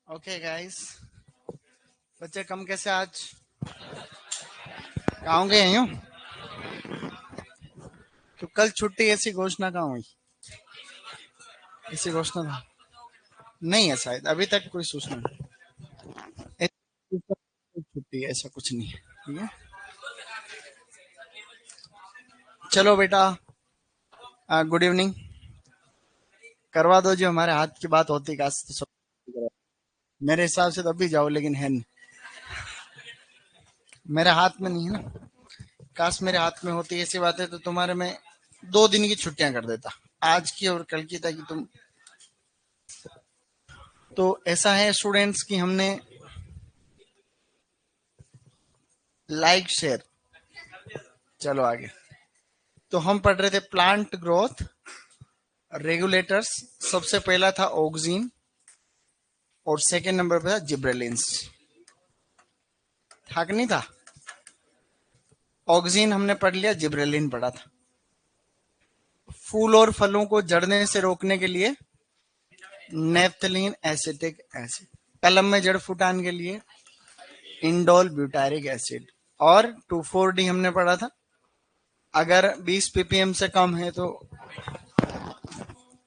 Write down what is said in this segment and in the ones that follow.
Okay guys, बच्चे कम कैसे आज? कहाँ गए यूं? तो कल छुट्टी ऐसी घोषणा कहाँ हुई? ऐसी घोषणा था नहीं है शायद, अभी तक कोई सूचना नहीं। छुट्टी ऐसा कुछ नहीं है। ठीक है, चलो बेटा, गुड इवनिंग। करवा दो, जो हमारे हाथ की बात होती काश तो सब। मेरे हिसाब से तो अभी जाओ, लेकिन है नहीं, मेरे हाथ में नहीं है ना। काश मेरे हाथ में होती ऐसी बात है तो तुम्हारे में 2 दिन की छुट्टियां कर देता, आज की और कल की, ताकि तुम। तो ऐसा है स्टूडेंट्स कि हमने लाइक शेयर, चलो आगे। तो हम पढ़ रहे थे प्लांट ग्रोथ रेगुलेटर्स। सबसे पहला था ऑक्सीन और सेकेंड नंबर पे था जिब्रेलिन्स। था कि नहीं था? ऑक्सीन हमने पढ़ लिया, जिब्रेलिन पढ़ा था। फूल और फलों को जड़ने से रोकने के लिए नेफ्थलीन एसिटिक एसिड। कलम में जड़ फुटान के लिए इंडोल ब्यूटारिक एसिड। और 2,4-D हमने पढ़ा था, अगर 20 ppm से कम है तो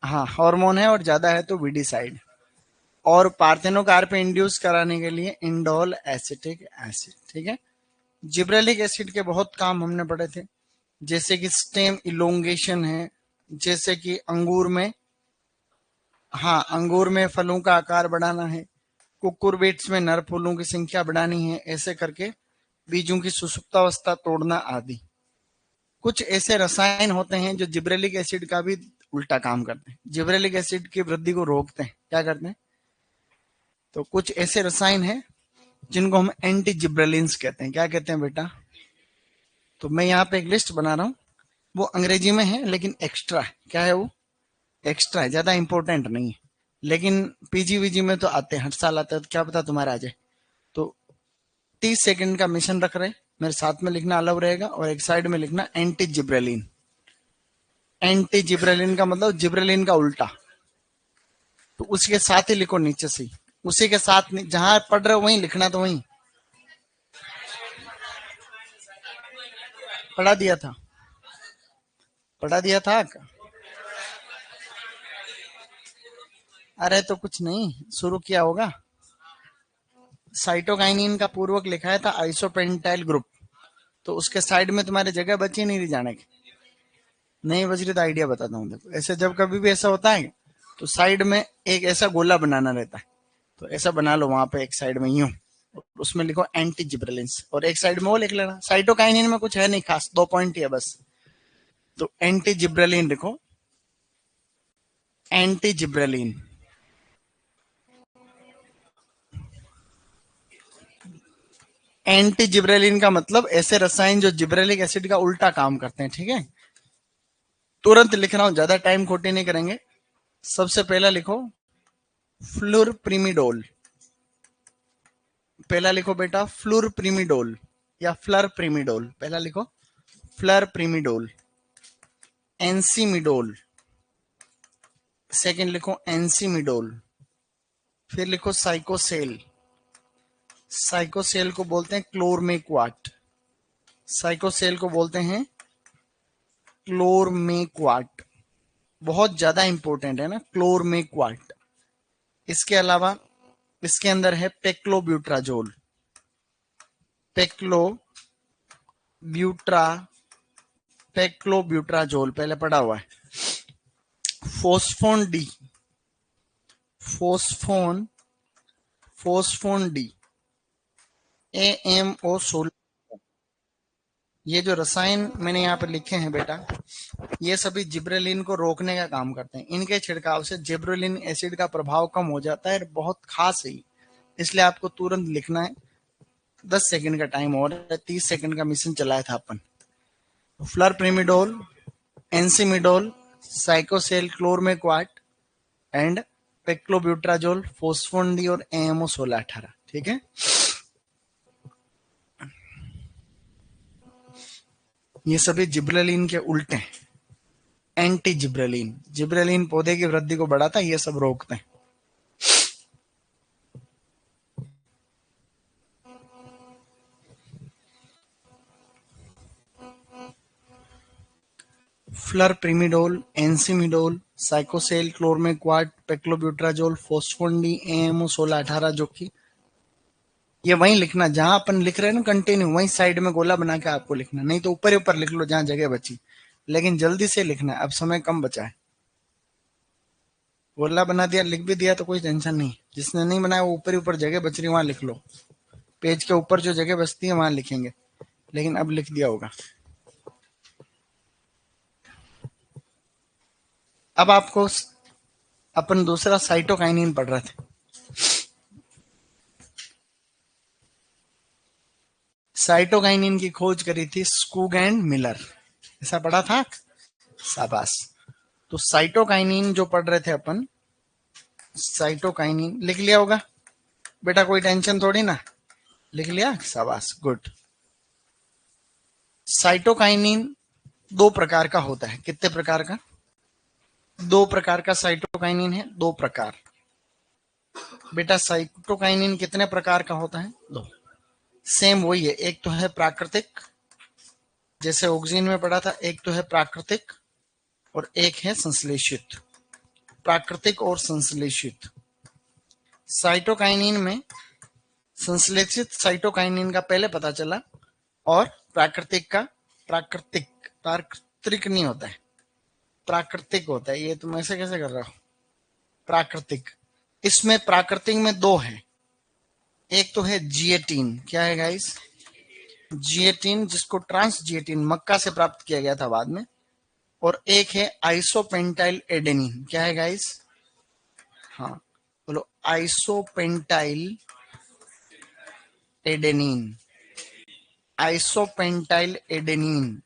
हाँ हार्मोन है, और ज्यादा है तो विडिसाइड। और पार्थेनोकार पे इंड्यूस कराने के लिए इंडोल एसिटिक एसिड। ठीक है, जिब्रेलिक एसिड के बहुत काम हमने पढ़े थे, जैसे कि स्टेम इलोंगेशन है, जैसे कि अंगूर में, हाँ अंगूर में फलों का आकार बढ़ाना है, कुकुरबिट्स में नर फूलों की संख्या बढ़ानी है, ऐसे करके बीजों की सुसुप्तावस्था तोड़ना आदि। कुछ ऐसे रसायन होते हैं जो जिब्रेलिक एसिड का भी उल्टा काम करते हैं, जिब्रेलिक एसिड की वृद्धि को रोकते हैं। क्या करते हैं? तो कुछ ऐसे रसायन हैं जिनको हम एंटी जिब्रेलिन्स कहते हैं। क्या कहते हैं बेटा? तो मैं यहाँ पे एक लिस्ट बना रहा हूँ, वो अंग्रेजी में है लेकिन एक्स्ट्रा है। क्या है वो? एक्स्ट्रा है, ज्यादा इंपॉर्टेंट नहीं है, लेकिन पीजी वीजी में तो आते हैं, हर साल आते हैं, तो क्या पता तुम्हारा आ जाए। तो 30 सेकंड का मिशन रख रहे, मेरे साथ में लिखना अलाउ रहेगा, और एक साइड में लिखना एंटी जिब्रेलिन। एंटी जिब्रेलिन का मतलब जिब्रेलिन का उल्टा, तो उसके साथ ही लिखो नीचे से, उसी के साथ जहां पढ़ रहे हो वहीं लिखना। तो वहीं पढ़ा दिया था, पढ़ा दिया था। अरे तो कुछ नहीं, शुरू किया होगा। साइटोकाइनिन का पूर्वक लिखा है था आइसोपेंटाइल ग्रुप, तो उसके साइड में तुम्हारे जगह बची नहीं रही जाने की। नहीं बच रही तो आइडिया बताता हूँ। देखो, ऐसे जब कभी भी ऐसा होता है तो साइड में एक ऐसा गोला बनाना रहता है, तो ऐसा बना लो वहां पे एक साइड में यूं, उसमें लिखो एंटी जिब्रेलिन्स, और एक साइड में वो लिख लेना। साइटोकाइनिन में कुछ है नहीं खास, 2 पॉइंट ही है बस। तो एंटी जिब्रेलिन लिखो, एंटी जिब्रेलिन। एंटी जिब्रेलिन का मतलब ऐसे रसायन जो जिब्रेलिक एसिड का उल्टा काम करते हैं। ठीक है, तुरंत लिख रहा हूं, ज्यादा टाइम खोटी नहीं करेंगे। सबसे पहला लिखो फ्लुरप्रीमिडोल। पहला लिखो बेटा फ्लुरप्रीमिडोल या फ्लरप्रीमिडोल। पहला लिखो फ्लरप्रीमिडोल। एंसीमिडोल, सेकंड लिखो एंसीमिडोल। फिर लिखो साइकोसेल। साइकोसेल को बोलते हैं क्लोरमेक्वाट। साइकोसेल को बोलते हैं क्लोरमेक्वाट, बहुत ज्यादा इंपॉर्टेंट है ना क्लोरमेक्वाट। इसके अलावा इसके अंदर है पेक्लोब्यूट्राजोल। पेक्लो ब्यूट्रा पेक्लोब्यूट्राजोल पहले पढ़ा हुआ है। फोस्फोन डी, फोस्फोन फोस्फोन डी, AMO16। ये जो रसायन मैंने यहाँ पे लिखे हैं बेटा, ये सभी जिब्रेलिन को रोकने का काम करते हैं। इनके छिड़काव से जिब्रेलिन एसिड का प्रभाव कम हो जाता है, बहुत खास है, इसलिए आपको तुरंत लिखना है। 10 सेकंड का टाइम और है, 30 सेकंड का मिशन चलाया था अपन। फ्लरप्रीमिडोल, एंसीमिडोल, साइकोसेल क्लोरमेक्वाट एंड पेक्लोब्यूट्राजोल, फोस्फोन डी और AMO1618। ठीक है, ये सभी जिब्रेलिन के उल्टे हैं। एंटी जिब्रेलिन, जिब्रेलिन पौधे की वृद्धि को बढ़ाता है, ये सब रोकते हैं। फ्लरप्रिमिडोल, एंसिमिडोल, साइकोसेल, क्लोरमेक्वाट, पेक्लोब्यूट्राजोल, फोस्फोंडी, एएमओ 1618, जो कि ये वहीं लिखना जहां अपन लिख रहे हैं ना कंटिन्यू, वहीं साइड में गोला बना के आपको लिखना, नहीं तो ऊपर ही ऊपर लिख लो जहां जगह बची, लेकिन जल्दी से लिखना है, अब समय कम बचा है। गोला बना दिया, लिख भी दिया तो कोई टेंशन नहीं, जिसने नहीं बनाया वो ऊपर ही ऊपर जगह बच रही वहां लिख लो, पेज के ऊपर जो जगह बचती है वहां लिखेंगे, लेकिन अब लिख दिया होगा। अब आपको अपन दूसरा साइटोकाइनिन पढ़ रहे थे। साइटोकाइनिन की खोज करी थी स्कूग एंड मिलर, ऐसा पढ़ा था, शाबाश। तो साइटोकाइनिन जो पढ़ रहे थे अपन, साइटोकाइनिन लिख लिया होगा बेटा, कोई टेंशन थोड़ी ना, लिख लिया, शाबाश, गुड। साइटोकाइनिन दो प्रकार का होता है, कितने प्रकार का? दो प्रकार का साइटोकाइनिन है, दो प्रकार। बेटा साइटोकाइनिन कितने प्रकार का होता है? दो। सेम वही है, एक तो है प्राकृतिक, जैसे ऑक्सीजन में पढ़ा था, एक तो है प्राकृतिक और एक है संश्लेषित। प्राकृतिक और संश्लेषित। साइटोकाइनिन में संश्लेषित साइटोकाइनिन का पहले पता चला, और प्राकृतिक का, प्राकृतिक प्राकृतिक नहीं होता है, प्राकृतिक होता है। ये तुम ऐसे कैसे कर रहे हो? प्राकृतिक। इसमें प्राकृतिक में दो है, एक तो है जिएटीन, क्या है गाइस? जिएटीन, जिसको ट्रांस जिएटीन मक्का से प्राप्त किया गया था बाद में, और एक है आइसोपेंटाइल एडेनिन, क्या है गाइस? हाँ बोलो, isopentyl adenine, isopentyl adenine,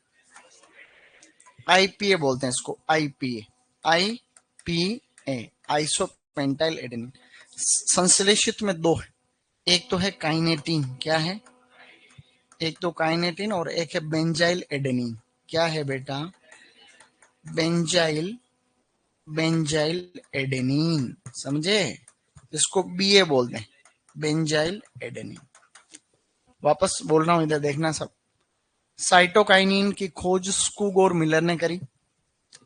IPA बोलते हैं इसको, आईपीए, आईपीए, आइसोपेंटाइल एडेनिन। संश्लेषित में दो है, एक तो है काइनेटिन, क्या है? एक तो काइनेटिन और एक है बेंजाइल एडेनिन, क्या है बेटा? बेंजाइल, बेंजाइल एडेनिन, समझे? इसको बीए बोलते हैं, बेंजाइल एडेनिन। वापस बोल रहा हूं, इधर देखना सब। साइटोकाइनिन की खोज स्कूग और मिलर ने करी।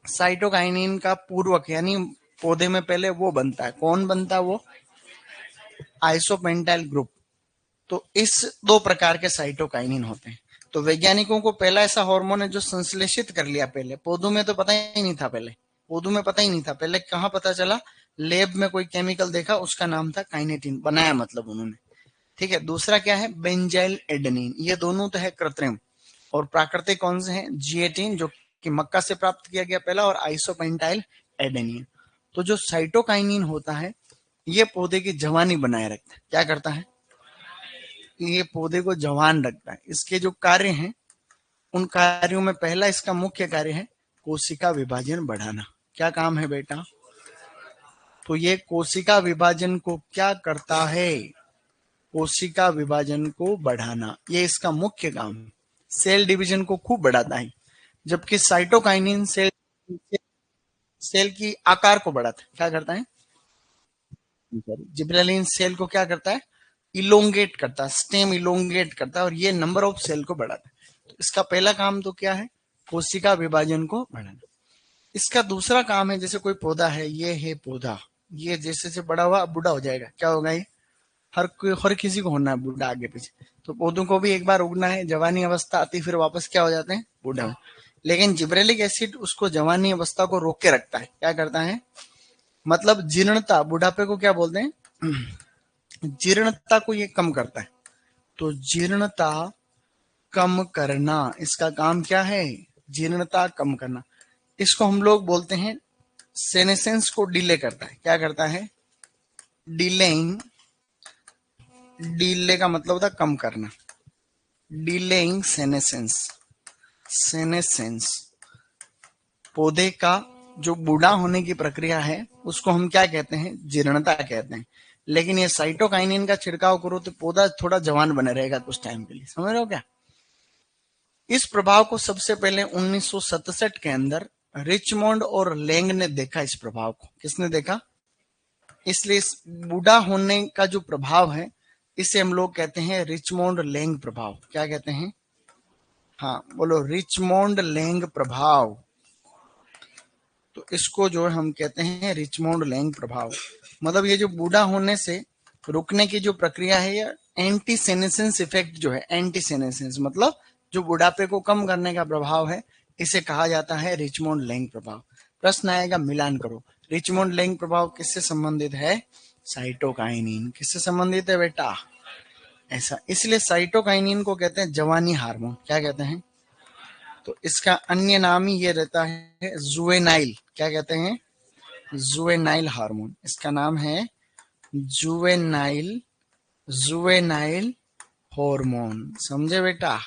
साइटोकाइनिन का पूर्वक यानी पौधे में पहले वो बनता है, कौन बनता है वो? Isopentyl group. तो इस दो प्रकार के साइटोकाइनिन होते हैं। तो वैज्ञानिकों को पहला ऐसा हार्मोन है जो संश्लेषित कर लिया, पहले पौधों में तो पता ही नहीं था, पहले पौधों में पता ही नहीं था, पहले कहाँ पता चला? लैब में कोई केमिकल देखा, उसका नाम था काइनेटिन, बनाया मतलब उन्होंने, ठीक है। दूसरा क्या है? Benzyl adenine. ये दोनों तो है कृत्रिम, और प्राकृतिक कौन से हैं? जिएटिन, जो कि मक्का से प्राप्त किया गया पहला, और आइसोपेंटाइल एडेनिन। तो जो साइटोकाइनिन होता है, ये पौधे की जवानी बनाए रखता है। क्या करता है? ये पौधे को जवान रखता है। इसके जो कार्य हैं, उन कार्यों में पहला इसका मुख्य कार्य है कोशिका विभाजन बढ़ाना। क्या काम है बेटा? तो ये कोशिका विभाजन को क्या करता है? कोशिका विभाजन को बढ़ाना, ये इसका मुख्य काम है। सेल डिवीजन को खूब बढ़ाता है, जबकि साइटोकाइनिन सेल की आकार को बढ़ाता है। क्या करता है? जिब्रेलिन सेल को क्या करता है? इलोंगेट करता है, स्टेम इलोंगेट करता है, और ये नंबर ऑफ सेल को बढ़ाता है। तो इसका पहला काम तो क्या है? कोशिका विभाजन को बढ़ाना। इसका दूसरा काम है, जैसे कोई पौधा है, ये है पौधा, ये जैसे जैसे बड़ा हुआ बूढ़ा हो जाएगा, क्या होगा? ये हर किसी को होना है बूढ़ा आगे पीछे। तो पौधों को भी एक बार उगना है, जवानी अवस्था आती, फिर वापस क्या हो जाते हैं? बूढ़ा में। लेकिन जिब्रेलिक एसिड उसको जवानी अवस्था को रोक के रखता है। क्या करता है? मतलब जीर्णता, बुढ़ापे को क्या बोलते हैं? जीर्णता को ये कम करता है। तो जीर्णता कम करना, इसका काम क्या है? जीर्णता कम करना। इसको हम लोग बोलते हैं सेनेसेंस को डिले करता है। क्या करता है? डिलेइंग, डिले का मतलब होता है कम करना, डिलेइंग सेनेसेंस। सेनेसेंस पौधे का जो बूढ़ा होने की प्रक्रिया है, उसको हम क्या कहते हैं? जीर्णता कहते हैं। लेकिन ये साइटोकाइनिन का छिड़काव करो तो पौधा थोड़ा जवान बने रहेगा कुछ टाइम के लिए, समझ रहे हो क्या? इस प्रभाव को सबसे पहले 1967 के अंदर रिचमोंड और लैंग ने देखा। इस प्रभाव को किसने देखा? इसलिए इस बूढ़ा होने का जो प्रभाव है, इसे हम लोग कहते हैं रिचमोंड लैंग प्रभाव। क्या कहते हैं? हाँ बोलो, रिचमोंड लैंग प्रभाव। तो इसको जो है हम कहते हैं रिचमोंड लैंग प्रभाव। मतलब ये जो बूढ़ा होने से रुकने की जो प्रक्रिया है, ये एंटी सेनेसेंस इफेक्ट जो है, एंटी सेनेसेंस मतलब जो बुढ़ापे को कम करने का प्रभाव है, इसे कहा जाता है रिचमोंड लैंग प्रभाव। प्रश्न आएगा, मिलान करो, रिचमोंड लैंग प्रभाव किससे संबंधित है? साइटोकाइनिन। किससे संबंधित है बेटा? ऐसा, इसलिए साइटोकाइनिन को कहते हैं जवानी हार्मोन। क्या कहते हैं? तो इसका अन्य नाम ही ये रहता है जुवेनाइल। क्या कहते हैं? Juvenile hormone. इसका नाम है जुवेनाइल, जुवेनाइल हार्मोन। समझे बेटा?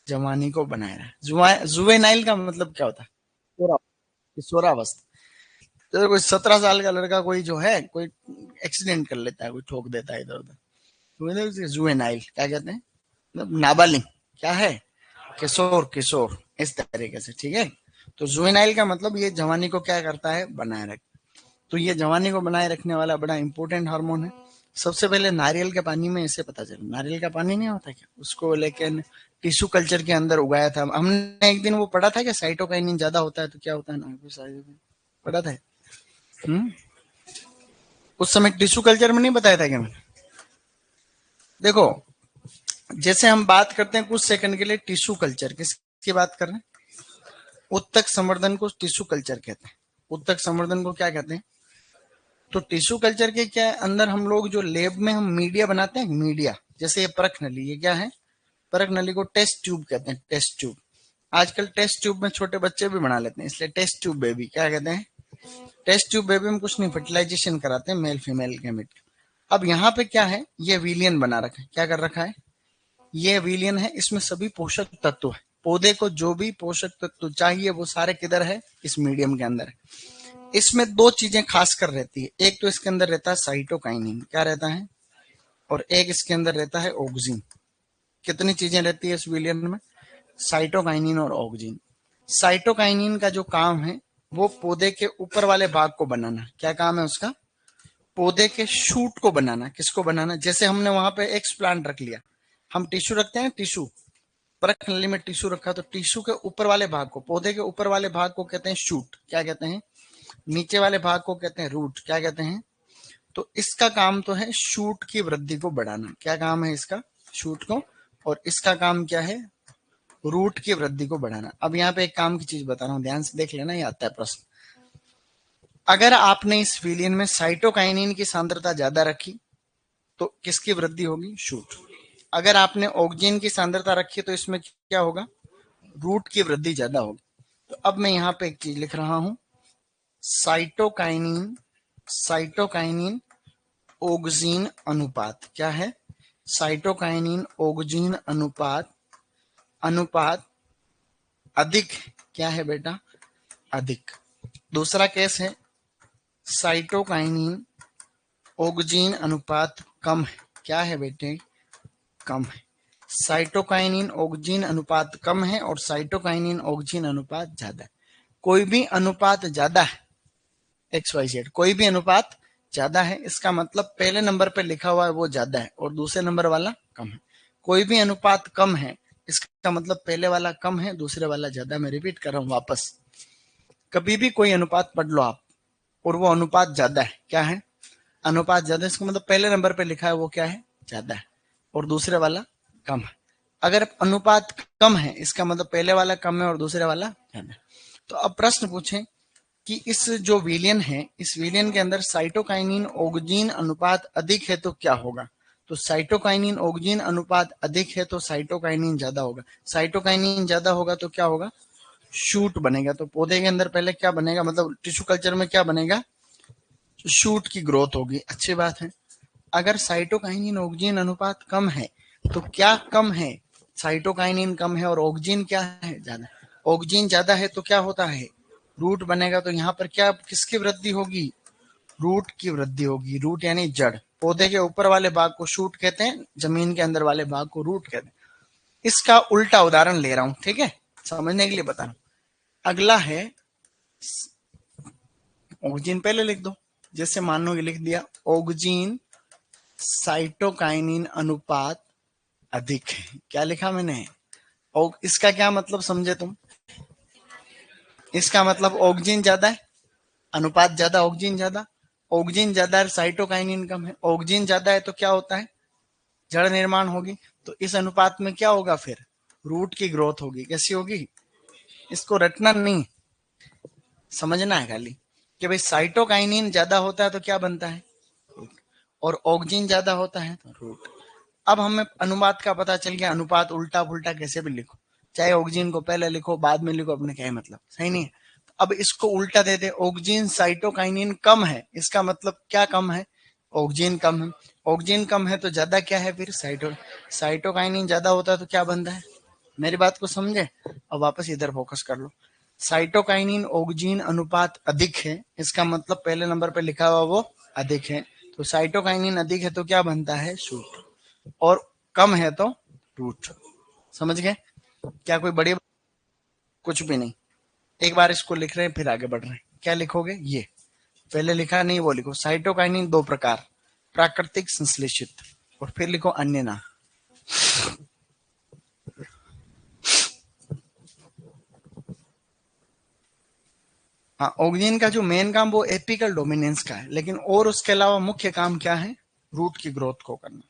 जवानी को बनाए रहा। जुवेनाइल का मतलब क्या होता है? किशोरावस्था। तो कोई 17 साल का लड़का कोई जो है, कोई एक्सीडेंट कर लेता है, कोई ठोक देता है इधर उधर, तो जुवेनाइल क्या कहते हैं? मतलब नाबालिग। क्या है? किशोर, किशोर, इस तरीके से। ठीक है, तो जुवेनाइल का मतलब ये जवानी को क्या करता है? बनाए रख। तो ये जवानी को बनाए रखने वाला बड़ा इंपॉर्टेंट हार्मोन है। सबसे पहले नारियल के पानी में इसे पता चला। नारियल का पानी नहीं होता क्या, उसको लेकिन टिश्यू कल्चर के अंदर उगाया था हमने। एक दिन वो पढ़ा था कि साइटोकाइनिन ज्यादा होता है तो क्या होता है ना, पढ़ा था। हम्म, उस समय टिश्यू कल्चर में नहीं बताया था क्या मैंने? देखो, जैसे हम बात करते हैं कुछ सेकंड के लिए टिश्यू कल्चर, किसकी बात कर रहे हैं? उत्तक संवर्धन को टिश्यू कल्चर कहते हैं। उत्तक संवर्धन को क्या कहते हैं? तो टिश्यू कल्चर के क्या अंदर हम लोग जो लैब में हम मीडिया बनाते हैं, मीडिया, जैसे ये परख नली, ये क्या है? परख नली को टेस्ट ट्यूब कहते हैं। टेस्ट ट्यूब, आजकल टेस्ट ट्यूब में छोटे बच्चे भी बना लेते हैं, इसलिए टेस्ट ट्यूब बेबी क्या कहते हैं? टेस्ट ट्यूब बेबी में कुछ नहीं, फर्टिलाइजेशन कराते हैं मेल फीमेल गैमेट। अब यहाँ पे क्या है? ये विलियन बना रखा है। क्या कर रखा है? ये विलियन है, इसमें सभी पोषक तत्व है। पौधे को जो भी पोषक तत्व चाहिए वो सारे किधर है? इस मीडियम के अंदर है। इसमें दो चीजें खास कर रहती है। एक तो इसके अंदर रहता है साइटोकाइनिन, क्या रहता है? और एक इसके अंदर रहता है ऑक्सिन। कितनी चीजें रहती है इस विलियन में? साइटोकाइनिन और ऑक्सिन। साइटोकाइनिन का जो काम है वो पौधे के ऊपर वाले भाग को बनाना। क्या काम है उसका? पौधे के शूट को बनाना। किसको बनाना? जैसे हमने वहां पे एक्स प्लांट रख लिया, हम टिश्यू रखते हैं, टिश्यू, परख नली में टिश्यू रखा, तो टिश्यू के ऊपर वाले भाग को, पौधे के ऊपर वाले भाग को कहते हैं शूट। क्या कहते हैं? नीचे वाले भाग को कहते हैं रूट। क्या कहते हैं? तो इसका काम तो है शूट की वृद्धि को बढ़ाना। क्या काम है इसका? शूट को। और इसका काम क्या है? रूट की वृद्धि को बढ़ाना। अब यहाँ पे एक काम की चीज बता रहा हूँ, ध्यान से देख लेना, ये आता है प्रश्न। अगर आपने इस विलियन में साइटोकाइनिन की सांद्रता ज्यादा रखी तो किसकी वृद्धि होगी? शूट। अगर आपने ऑक्सिन की सांद्रता रखी तो इसमें क्या होगा? रूट की वृद्धि ज्यादा होगी। तो अब मैं यहाँ पे एक चीज लिख रहा हूं, साइटोकाइनिन, साइटोकाइनिन ऑक्सिन अनुपात। क्या है? साइटोकाइनिन ऑक्सिन अनुपात, अनुपात अधिक। क्या है बेटा? अधिक। दूसरा केस है साइटोकाइनिन ऑक्सिन अनुपात कम है। क्या है बेटे? कम है। साइटोकाइनिन ऑक्सिन अनुपात कम है और साइटोकाइनिन ऑक्सिन अनुपात ज्यादा है। कोई भी अनुपात ज्यादा है, एक्स वाई जेड, कोई भी अनुपात ज्यादा है, इसका मतलब पहले नंबर पे लिखा हुआ है वो ज्यादा है और दूसरे नंबर वाला कम है। कोई भी अनुपात कम है, इसका मतलब पहले वाला कम है, दूसरे वाला ज्यादा। मैं रिपीट कर रहा हूं वापस, कभी भी कोई अनुपात पढ़ लो आप और वो अनुपात ज्यादा है, क्या है? अनुपात ज्यादा, इसका मतलब पहले नंबर पे लिखा है वो क्या है? ज्यादा है और दूसरे वाला कम है। अगर अनुपात कम है, इसका मतलब पहले वाला कम है और दूसरे वाला ज्यादा है। तो अब प्रश्न पूछें कि इस जो विलियन है, इस विलियन के अंदर साइटोकाइनिन ऑक्सिन अनुपात अधिक है तो क्या होगा? तो साइटोकाइनिन ऑक्सिन अनुपात अधिक है तो साइटोकाइनिन ज्यादा होगा। साइटोकाइनिन ज्यादा होगा तो क्या होगा? शूट बनेगा। तो पौधे के अंदर पहले क्या बनेगा, मतलब टिश्यू कल्चर में क्या बनेगा? शूट की ग्रोथ होगी। अच्छी बात है। अगर साइटोकाइनिन ऑक्सिन अनुपात कम है तो क्या कम है? साइटोकाइनिन कम है और ऑक्सिन क्या है? ज्यादा। ऑक्सिन ज्यादा है तो क्या होता है? रूट बनेगा। तो यहाँ पर क्या, किसकी वृद्धि होगी? रूट की वृद्धि होगी। रूट यानी जड़। पौधे के ऊपर वाले भाग को शूट कहते हैं, जमीन के अंदर वाले भाग को रूट कहते हैं। इसका उल्टा उदाहरण ले रहा हूं, ठीक है, समझने के लिए बता रहा हूं। अगला है ऑक्सिन, पहले लिख दो। जैसे मान लो लिख दिया ऑक्सिन साइटोकाइनिन अनुपात अधिक है। क्या लिखा मैंने? और इसका क्या मतलब समझे तुम? इसका मतलब ऑक्सिन ज्यादा है अनुपात ज्यादा, ऑक्सीजन ज्यादा, ऑक्सीजन ज्यादा है, साइटोकाइनिन कम है। ऑक्सीजन ज्यादा है तो क्या होता है, जड़ निर्माण होगी। तो इस अनुपात में क्या होगा फिर, रूट की ग्रोथ होगी। कैसी होगी, इसको रटना नहीं, समझना है खाली कि भाई साइटोकाइनिन ज्यादा होता है तो क्या बनता है, और ऑक्सीजन ज्यादा होता है तो रूट। अब हमें अनुपात का पता चल गया, अनुपात उल्टा पुल्टा कैसे भी लिखो, चाहे ऑक्सीजन को पहले लिखो बाद में लिखो, अपने क्या है मतलब, सही नहीं है। अब इसको उल्टा दे दे, ऑक्सीजन साइटोकाइनिन कम है, इसका मतलब क्या कम है, ऑक्सीजन कम है। ऑक्सीजन कम है तो ज्यादा क्या है फिर, साइटोकाइनिन ज्यादा होता है तो क्या बनता है, मेरी बात को समझे। अब वापस इधर फोकस कर लो, साइटोकाइनिन ऑक्सीजन अनुपात अधिक है, इसका मतलब पहले नंबर पे लिखा हुआ वो अधिक है। तो साइटोकाइनिन अधिक है तो क्या बनता है, शूट, और कम है तो रूट। समझ गए, क्या कोई बड़ी, कुछ भी नहीं। एक बार इसको लिख रहे हैं फिर आगे बढ़ रहे हैं, क्या लिखोगे, ये पहले लिखा नहीं वो लिखो, साइटोकाइनिन दो प्रकार, प्राकृतिक संश्लेषित, और फिर लिखो अन्य नाम। हाँ, ऑक्सीजन का जो मेन काम वो एपिकल डोमिनेंस का है, लेकिन और उसके अलावा मुख्य काम क्या है, रूट की ग्रोथ को करना।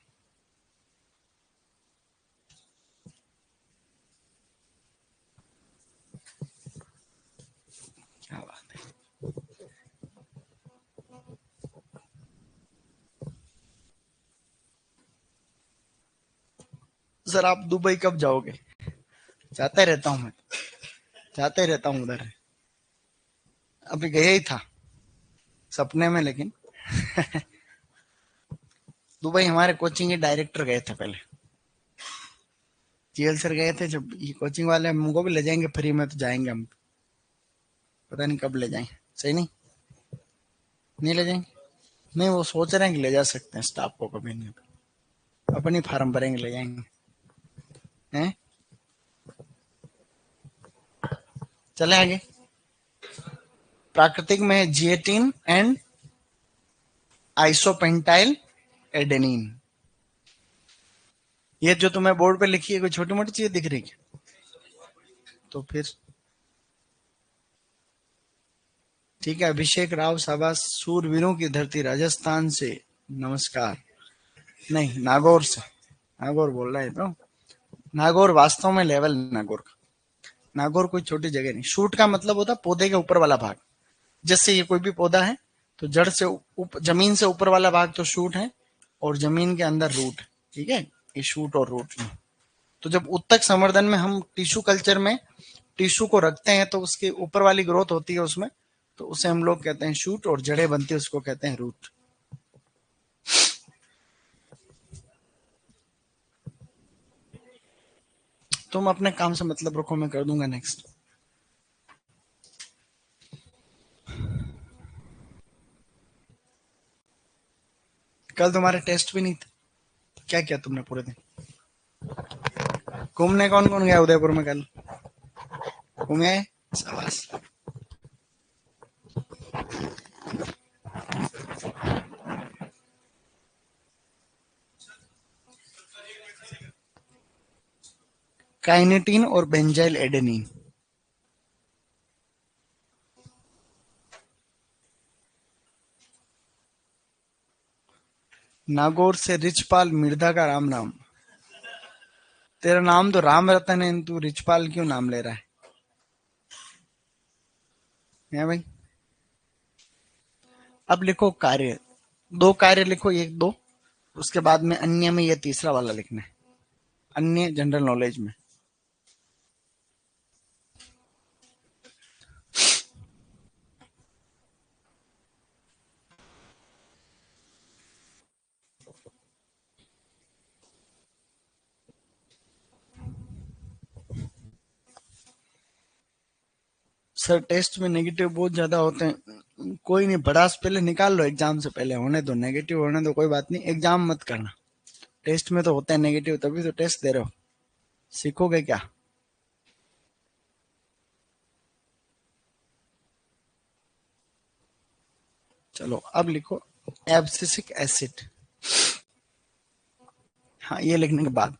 क्या बात है। सर आप दुबई कब जाओगे, जाते रहता हूँ मैं, जाते रहता हूँ उधर, अभी गया ही था सपने में, लेकिन दुबई हमारे कोचिंग के डायरेक्टर गए थे पहले, जीएल सर गए थे, जब ये कोचिंग वाले हमको भी ले जाएंगे फ्री में तो जाएंगे हम, पता नहीं कब ले जाएंगे, सही नहीं, नहीं ले जाएंगे, नहीं वो सोच रहे हैं कि ले जा सकते हैं स्टाफ को, कभी नहीं, अपनी फार्म भरेंगे ले जाएंगे हैं। चले आगे, प्राकृतिक में जिएटिन एंड आइसोपेंटाइल एडेनिन, ये जो तुम्हें बोर्ड पे लिखी है कोई छोटी मोटी चीज दिख रही है, तो फिर ठीक है। अभिषेक राव शाबाश, सूरवीरों की धरती राजस्थान से, नमस्कार, नहीं नागौर से, नागौर बोल रहा है तो, नागौर वास्तव में लेवल नागौर का, नागौर कोई छोटी जगह नहीं। शूट का मतलब होता है पौधे के ऊपर वाला भाग, जैसे ये कोई भी पौधा है तो जड़ से जमीन से ऊपर वाला भाग तो शूट है, और जमीन के अंदर रूट, ठीक है, ये शूट और रूट। तो जब उत्तक संवर्धन में हम टिश्यू कल्चर में टिश्यू को रखते हैं तो उसकी ऊपर वाली ग्रोथ होती है उसमें, तो उसे हम लोग कहते हैं शूट, और जड़ें बनती है उसको कहते हैं रूट। तुम अपने काम से मतलब रखो, मैं कर दूंगा नेक्स्ट। कल तुम्हारे टेस्ट भी नहीं थे, क्या किया तुमने पूरे दिन, घूमने कौन कौन गया उदयपुर में कल, घूमे, शाबाश। काइनेटिन और बेंजाइल एडेनिन, नागौर से रिचपाल मिर्धा का राम नाम, तेरा नाम तो राम रतन है, तू रिचपाल क्यों नाम ले रहा है भाई। अब लिखो कार्य, दो कार्य लिखो, एक दो, उसके बाद में अन्य में ये तीसरा वाला लिखना है, अन्य जनरल नॉलेज में। सर टेस्ट में नेगेटिव बहुत ज्यादा होते हैं, कोई नहीं, भड़ास पहले निकाल लो, एग्जाम से पहले होने दो, नेगेटिव होने दो, कोई बात नहीं, एग्जाम मत करना, टेस्ट में तो होते हैं नेगेटिव, तभी तो टेस्ट दे रहे हो, सीखोगे क्या। चलो अब लिखो एब्सिसिक एसिड, हाँ ये लिखने के बाद,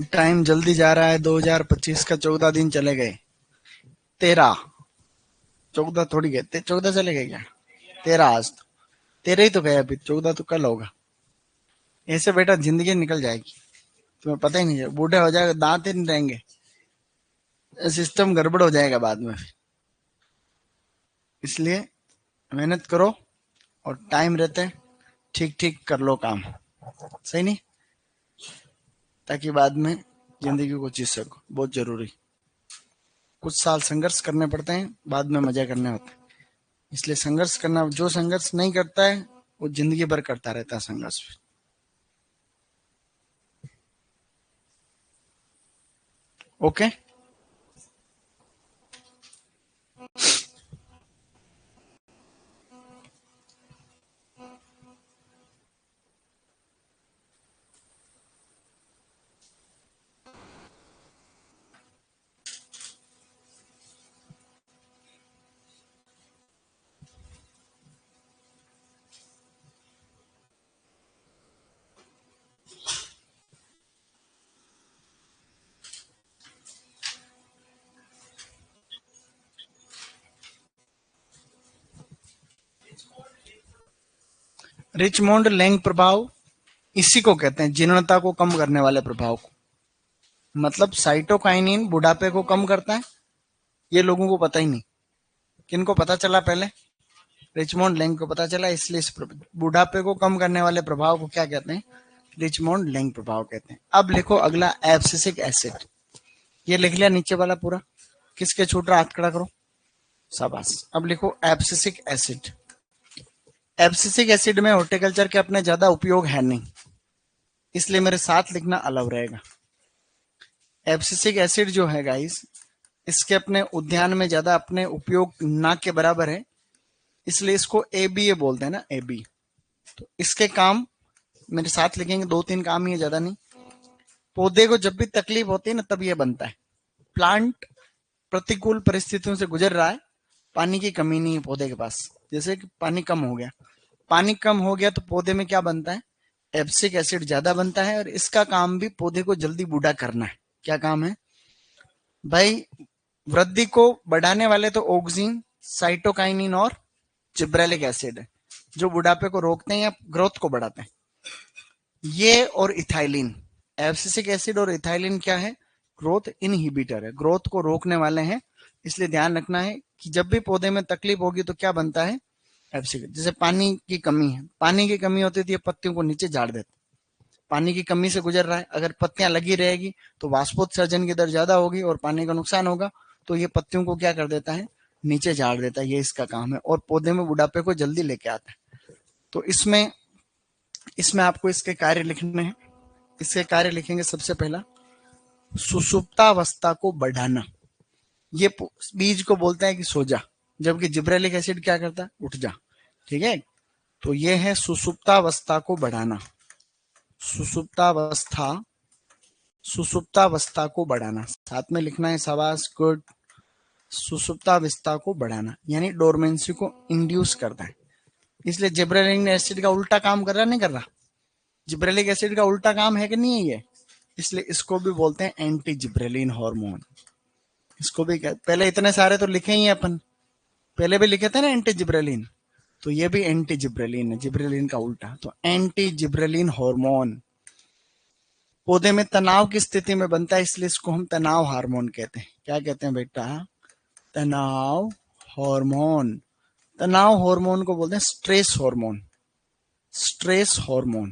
टाइम जल्दी जा रहा है। 2025 का 14 दिन चले गए। 13, 14 थोड़ी गए, 14 चले गए क्या? 13 आज तो, 13 ही तो गए, अभी 14 तो कल होगा। ऐसे बेटा जिंदगी निकल जाएगी, तुम्हें पता ही नहीं है, बूढ़े हो जाएगा, दांत ही नहीं रहेंगे, सिस्टम गड़बड़ हो जाएगा बाद में। इसलिए मेहनत करो और टाइम रहते ठीक ठीक कर लो काम, सही नहीं, ताकि बाद में जिंदगी को जी सको, बहुत जरूरी। कुछ साल संघर्ष करने पड़ते हैं, बाद में मजा करने होते हैं। इसलिए संघर्ष करना, जो संघर्ष नहीं करता है वो जिंदगी भर करता रहता है संघर्ष। ओके। रिचमोंड लैंग प्रभाव इसी को कहते हैं, जीर्णता को कम करने वाले प्रभाव को। मतलब साइटोकाइनिन बुढ़ापे को कम करता है, ये लोगों को पता ही नहीं। किनको पता चला पहले? रिचमोंड लैंग को पता चला, इसलिए इस बुढ़ापे को कम करने वाले प्रभाव को क्या कहते हैं? रिचमोंड लैंग प्रभाव कहते हैं। अब लिखो अगला, एब्सिसिक एसिड। ये लिख लिया नीचे वाला पूरा, किसके छूट रहा हाथ खड़ा करो, शाबाश। अब लिखो एब्सिसिक एसिड। एब्सिसिक एसिड में हॉर्टिकल्चर के अपने ज्यादा उपयोग है नहीं, इसलिए मेरे साथ लिखना अलाउ रहेगा। एब्सिसिक एसिड जो है गाइस, इसके अपने उद्यान में ज्यादा अपने उपयोग ना के बराबर है, इसलिए इसको एबीए बोलते हैं ना, एबी। तो इसके काम मेरे साथ लिखेंगे, 2-3 काम ही है, ज्यादा नहीं। पौधे को जब भी तकलीफ होती है ना, तब ये बनता है। प्लांट प्रतिकूल परिस्थितियों से गुजर रहा है, पानी की कमी नहीं है पौधे के पास, जैसे कि पानी कम हो गया, पानी कम हो गया तो पौधे में क्या बनता है? एब्सिक एसिड ज्यादा बनता है, और इसका काम भी पौधे को जल्दी बूढ़ा करना है। क्या काम है भाई? वृद्धि को बढ़ाने वाले तो ऑक्सिन, साइटोकाइनिन और जिब्रेलिक एसिड है, जो बुढ़ापे को रोकते हैं या ग्रोथ को बढ़ाते हैं। ये और इथाइलिन, एब्सिसिक एसिड और इथाइलिन क्या है? ग्रोथ इनहिबिटर है, ग्रोथ को रोकने वाले हैं। इसलिए ध्यान रखना है कि जब भी पौधे में तकलीफ होगी तो क्या बनता है? एब्सिसिक। जैसे पानी की कमी है, पानी की कमी होती है, पत्तियों को नीचे झाड़ देते, पानी की कमी से गुजर रहा है, अगर पत्तियां लगी रहेगी तो वाष्पोत्सर्जन की दर ज्यादा होगी और पानी का नुकसान होगा, तो ये पत्तियों को क्या कर देता है? नीचे झाड़ देता है। ये इसका काम है, और पौधे में बुढ़ापे को जल्दी लेके आता है। तो इसमें इसमें आपको इसके कार्य लिखने हैं। इसके कार्य लिखेंगे, सबसे पहला सुसुप्तावस्था को बढ़ाना। ये बीज को बोलता है कि सो जा, जबकि जिब्रेलिक एसिड क्या करता है? उठ जा। ठीक है, तो ये है सुसुप्तावस्था को बढ़ाना। सुसुप्तावस्था, सुसुप्तावस्था को बढ़ाना, साथ में लिखना है, शाबाश, गुड। सुसुप्तावस्था को बढ़ाना यानी डोरमेंसी को इंड्यूस करता है। इसलिए जिब्रेलिक एसिड का उल्टा काम कर रहा, नहीं कर रहा? जिब्रेलिक एसिड का उल्टा काम है कि नहीं है ये? इसलिए इसको भी बोलते हैं एंटी जिब्रेलिन हार्मोन। इसको भी पहले इतने सारे तो लिखे ही अपन, पहले भी लिखे थे ना एंटी जिब्रेलिन, तो ये भी एंटी जिब्रेलिन है, जिब्रेलिन का उल्टा। तो एंटी जिब्रेलिन हार्मोन पौधे में तनाव की स्थिति में बनता है, इसलिए इसको हम तनाव हार्मोन कहते हैं। क्या कहते हैं बेटा? तनाव हार्मोन। तनाव हार्मोन को बोलते हैं स्ट्रेस हार्मोन। स्ट्रेस हार्मोन,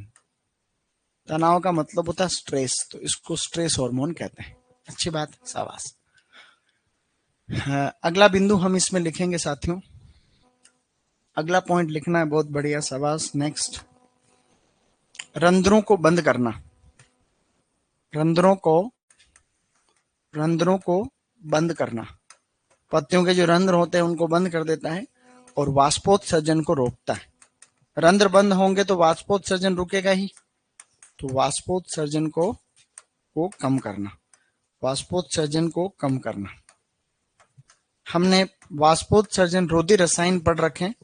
तनाव का मतलब होता है स्ट्रेस, तो इसको स्ट्रेस हार्मोन कहते हैं। अच्छी बात, शाबाश। हाँ, अगला बिंदु हम इसमें लिखेंगे साथियों, अगला पॉइंट लिखना है, बहुत बढ़िया, शाबाश। नेक्स्ट, रंध्रों को बंद करना। रंध्रों को बंद करना, पत्तियों के जो रंध्र होते हैं उनको बंद कर देता है और वाष्पोत्सर्जन को रोकता है। रंध्र बंद होंगे तो वाष्पोत्सर्जन रुकेगा ही, तो वाष्पोत्सर्जन को कम करना, वाष्पोत्सर्जन को कम करना। हमने वाष्पोत्सर्जन रोधी रसायन पढ़ रखे हैं,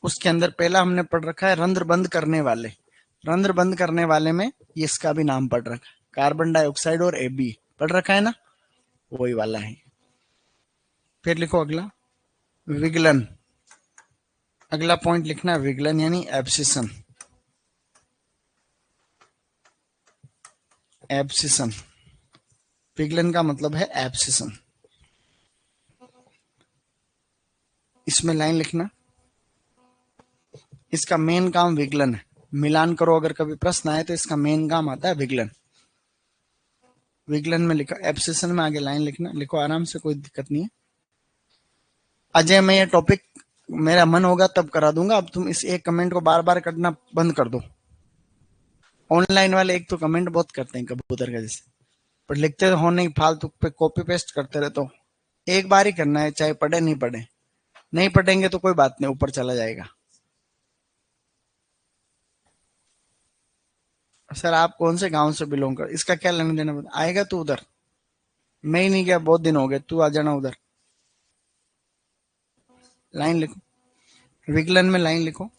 उसके अंदर पहला हमने पढ़ रखा है रंध्र बंद करने वाले। रंध्र बंद करने वाले में इसका भी नाम पढ़ रखा है, कार्बन डाइऑक्साइड और AB पढ़ रखा है ना, वही वाला है। फिर लिखो अगला विगलन। अगला पॉइंट लिखना है विगलन यानी एब्सिशन। एब्सिशन, विगलन का मतलब है एब्सिशन। इसमें लाइन लिखना, इसका मेन काम विगलन है। मिलान करो, अगर कभी प्रश्न आए तो इसका मेन काम आता है विगलन। विगलन में लिखा, एब्सिशन में आगे लाइन लिखना, लिखो आराम से, कोई दिक्कत नहीं है। अजय, मैं ये टॉपिक मेरा मन होगा तब करा दूंगा, अब तुम इस एक कमेंट को बार बार करना बंद कर दो। ऑनलाइन वाले एक तो कमेंट बहुत करते हैं कबूतर का जैसे, पर लिखते हो नहीं, फालतू पे कॉपी पेस्ट करते रहते हो। एक बार ही करना है, चाहे पढ़े नहीं पढ़े। नहीं पढ़ेंगे तो कोई बात नहीं, ऊपर चला जाएगा। सर आप कौन से गांव से बिलोंग कर, इसका क्या लेना देना, आएगा तू उधर, मैं ही नहीं गया, बहुत दिन हो गए, तू आ जाना उधर। लाइन लिखो, विगलन में लाइन लिखो,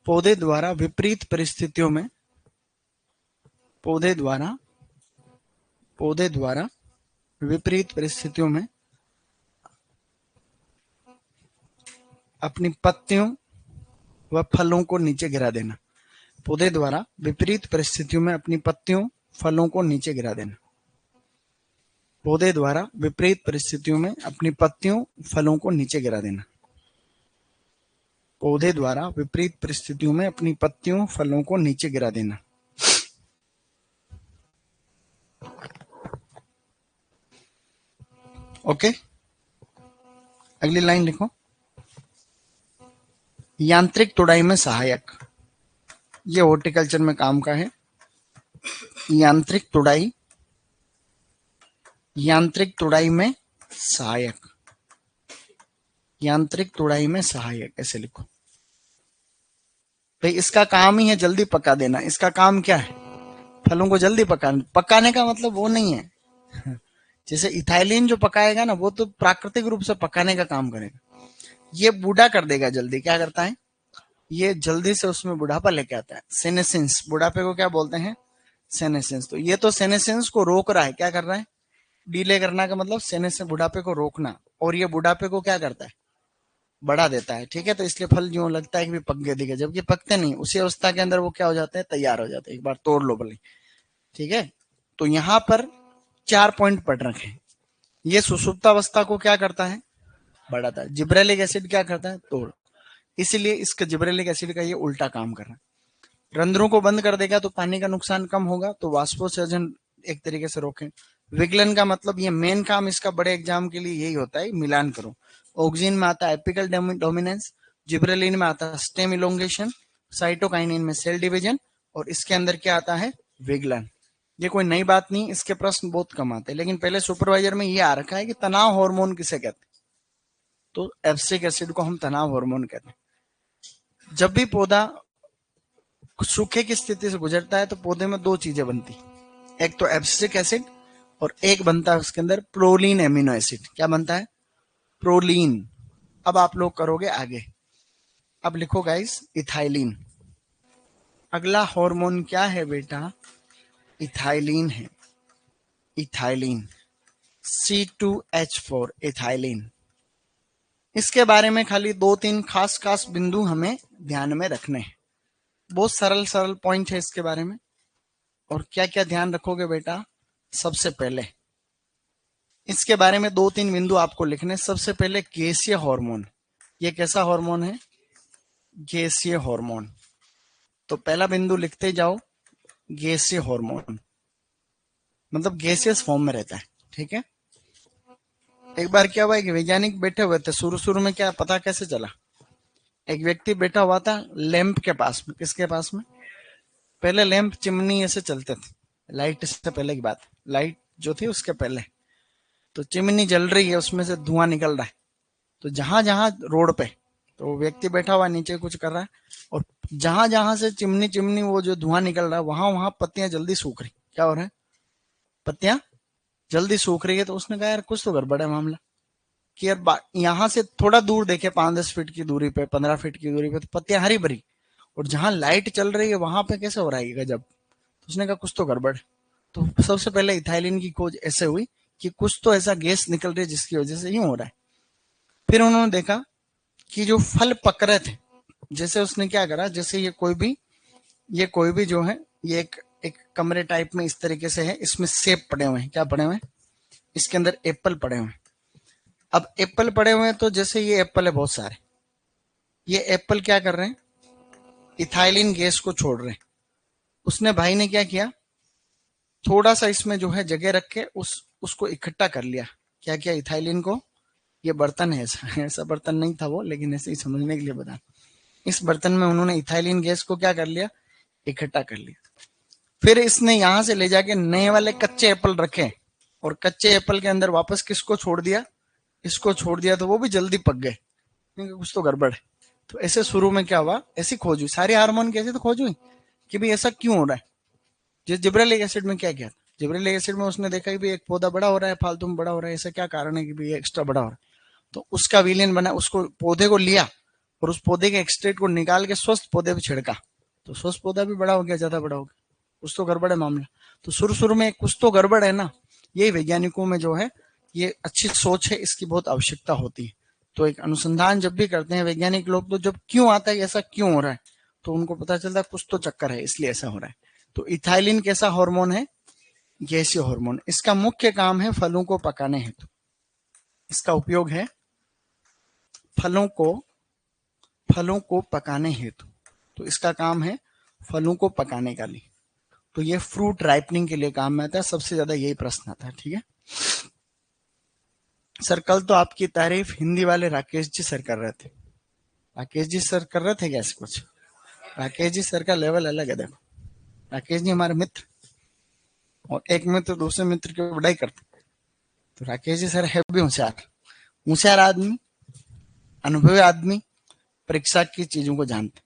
पौधे द्वारा विपरीत परिस्थितियों में, पौधे द्वारा विपरीत परिस्थितियों में अपनी पत्तियों व फलों को नीचे गिरा देना। पौधे द्वारा विपरीत परिस्थितियों में अपनी पत्तियों फलों को नीचे गिरा देना। पौधे द्वारा विपरीत परिस्थितियों में अपनी पत्तियों फलों को नीचे गिरा देना। पौधे द्वारा विपरीत परिस्थितियों में अपनी पत्तियों फलों को नीचे गिरा देना। ओके, अगली लाइन लिखो, यांत्रिक तुड़ाई में सहायक। ये हॉर्टिकल्चर में काम का है। यांत्रिक तुड़ाई में सहायक, यांत्रिक तुड़ाई में सहायक ऐसे लिखो भाई। इसका काम ही है जल्दी पका देना। इसका काम क्या है, फलों को जल्दी पकाने का मतलब वो नहीं है जैसे इथाइलिन जो पकाएगा ना, वो तो प्राकृतिक रूप से पकाने का काम करेगा। ये बूढ़ा कर देगा जल्दी। क्या करता है ये, जल्दी से उसमें बुढ़ापा लेके आता है। सेनेसेंस, बुढ़ापे को क्या बोलते हैं, सेनेसेंस। तो ये तो सेनेसेंस को रोक रहा है। क्या कर रहा है, डीले करना का मतलब सेनेसेंस, बुढ़ापे को रोकना। और ये बुढ़ापे को क्या करता है, बढ़ा देता है। ठीक है, तो इसलिए फल जो लगता है कि भी पक गए दिखे, जबकि पकते नहीं। उसी अवस्था के अंदर वो क्या हो जाते हैं, तैयार हो जाते हैं। एक बार तोड़ लो भले। ठीक है, तो यहाँ पर 4 पॉइंट पढ़ रखे हैं। ये सुसुप्तावस्था को क्या करता है, बढ़ाता है। जिब्रेलिक एसिड क्या करता है, तोड़। इसलिए इसका जिब्रेलिक एसिड का ये उल्टा काम कर रहा है। रंध्रों को बंद कर देगा तो पानी का नुकसान कम होगा, तो वाष्पोत्सर्जन एक तरीके से रोकें। विगलन का मतलब ये मेन काम इसका बड़े एग्जाम के लिए यही होता है, मिलान करो। ऑक्सीजन में आता है एपिकल डोमिनेंस, जिब्रेलिन में आता है स्टेम इलोंगेशन, साइटोकाइनिन में सेल डिवीजन, और इसके अंदर क्या आता है, विगलन। ये कोई नई बात नहीं, इसके प्रश्न बहुत कम आते हैं, लेकिन पहले सुपरवाइजर में ये आ रखा है कि तनाव हार्मोन किसे कहते हैं, तो एब्सिक एसिड को हम तनाव हार्मोन कहते हैं। जब भी पौधा सूखे की स्थिति से गुजरता है तो पौधे में 2 चीजें बनती, एक तो एब्सिक एसिड और एक बनता है उसके अंदर प्रोलीन एमिनो एसिड। क्या बनता है, प्रोलीन। अब आप लोग करोगे आगे। अब लिखो गाइस, इथाइलिन। अगला हार्मोन क्या है बेटा, इथाइलिन है। Ethylene, C2H4, ethylene. इसके बारे में खाली 2-3 खास बिंदु हमें ध्यान में रखने हैं। बहुत सरल पॉइंट है इसके बारे में। और क्या क्या ध्यान रखोगे बेटा, सबसे पहले इसके बारे में 2-3 बिंदु आपको लिखने। सबसे पहले गैसीय हार्मोन। ये कैसा हार्मोन है, गैसीय हार्मोन। तो पहला बिंदु लिखते जाओ, गैसीय हार्मोन मतलब गैसियस फॉर्म में रहता है। ठीक है, एक बार क्या हुआ कि वैज्ञानिक बैठे हुए थे, शुरू में क्या पता कैसे चला, एक व्यक्ति बैठा हुआ था लैंप के पास में। किसके पास में, पहले लैंप चिमनी ऐसे चलते थे, लाइट से पहले की बात, लाइट जो थी उसके पहले। तो चिमनी जल रही है, उसमें से धुआं निकल रहा है। तो जहां जहां रोड पे, तो व्यक्ति बैठा हुआ नीचे कुछ कर रहा है, और जहां जहां से चिमनी वो जो धुआं निकल रहा है, वहां वहां पत्तियां जल्दी सूख रही। क्या हो रहा है, पत्तियां जल्दी सूख रही है। तो उसने कहा यार कुछ तो गड़बड़ है मामला, कि यार यहाँ से थोड़ा दूर देखे, 5-10 फीट की दूरी पे, 15 फीट की दूरी पे, तो पत्तियां हरी भरी, और जहां लाइट चल रही है वहां पे कैसे हो रहा है गजब, तो उसने कहा कुछ तो गड़बड़ है। तो सबसे पहले इथाइलिन की खोज ऐसे हुई कि कुछ तो ऐसा गैस निकल रही है जिसकी वजह से यूं हो रहा है। फिर उन्होंने देखा कि जो फल पक रहे थे, जैसे उसने क्या करा, जैसे ये कोई भी जो है, ये एक कमरे टाइप में इस तरीके से है, इसमें सेब पड़े हुए हैं। क्या पड़े हुए हैं? इसके अंदर एप्पल पड़े हुए हैं। अब एप्पल पड़े हुए हैं तो जैसे ये एप्पल है बहुत सारे, ये एप्पल क्या कर रहे हैं? इथाइलिन गैस को छोड़ रहे हैं। उसने भाई ने क्या किया, थोड़ा सा इसमें जो है जगह रख के उसको इकट्ठा कर लिया। क्या किया? इथाइलिन को, ये बर्तन है, ऐसा बर्तन नहीं था वो, लेकिन ऐसे ही समझने के लिए बता, इस बर्तन में उन्होंने इथाइलिन गैस को क्या कर लिया? इकट्ठा कर लिया। फिर इसने यहां से ले जाके नए वाले कच्चे एप्पल रखे, और कच्चे एप्पल के अंदर वापस किसको छोड़ दिया? इसको छोड़ दिया, तो वो भी जल्दी पक गए, क्योंकि कुछ तो गड़बड़ है। तो ऐसे शुरू में क्या हुआ, ऐसी खोज हुई, सारे हार्मोन की ऐसे तो खोज हुई कि भाई ऐसा क्यों हो रहा है। जिस जिब्रेलिक एसिड में क्या किया था, जिब्रेलिक एसिड में उसने देखा कि भाई एक पौधा बड़ा हो रहा है, फालतू में बड़ा हो रहा है, ऐसा क्या कारण है कि भाई एक्स्ट्रा बड़ा हो रहा है। तो उसका विलेन बना, उसको पौधे को लिया और उस पौधे के एक्सट्रेट को निकाल के स्वस्थ पौधे पे छिड़का, तो स्वस्थ पौधा भी बड़ा हो गया, ज्यादा बड़ा हो गया। कुछ तो गड़बड़ है मामला। तो शुरू शुरू में कुछ तो गड़बड़ है ना, यही वैज्ञानिकों में जो है ये अच्छी सोच है, इसकी बहुत आवश्यकता होती है। तो एक अनुसंधान जब भी करते हैं वैज्ञानिक लोग, तो जब क्यों आता है, ऐसा क्यों हो रहा है, तो उनको पता चलता है कुछ तो चक्कर है, इसलिए ऐसा हो रहा है। तो इथाइलिन कैसा हार्मोन है? गैसीय हार्मोन। इसका मुख्य काम है फलों को पकाने हेतु। इसका उपयोग है फलों को पकाने हेतु। तो इसका काम है फलों को पकाने का लिए। तो ये फ्रूट राइपनिंग के लिए काम में आता है। सबसे ज्यादा यही प्रश्न आता है। ठीक है सर, कल तो आपकी तारीफ हिंदी वाले राकेश जी सर कर रहे थे। राकेश जी सर कर रहे थे कैसे कुछ? राकेश जी सर का लेवल अलग है। देखो, राकेश जी हमारे मित्र, और एक मित्र दूसरे मित्र की बड़ाई करते। तो राकेश जी सर है भी होशियार, होशियार आदमी, अनुभवी आदमी, परीक्षा की चीजों को जानते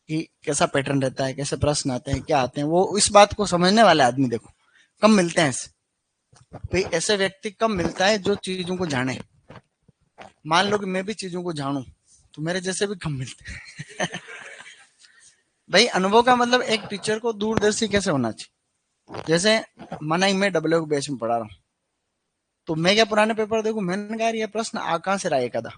कि कैसा पैटर्न रहता है, कैसे प्रश्न आते हैं, क्या आते हैं, वो इस बात को समझने वाले आदमी देखो कम मिलते हैं। ऐसे भाई ऐसे व्यक्ति कम मिलता है जो चीजों को जाने। मान लो कि मैं भी चीजों को जानूं, तो मेरे जैसे भी कम मिलते हैं। भाई अनुभव का मतलब एक टीचर को दूरदर्शी कैसे होना चाहिए। जैसे माना ही मैं डब्ल्यू बैच में पढ़ा रहा हूँ, तो मैं क्या पुराने पेपर देखूं, मैंने कहा ये प्रश्न आ कहां से रहा है, एक आधा,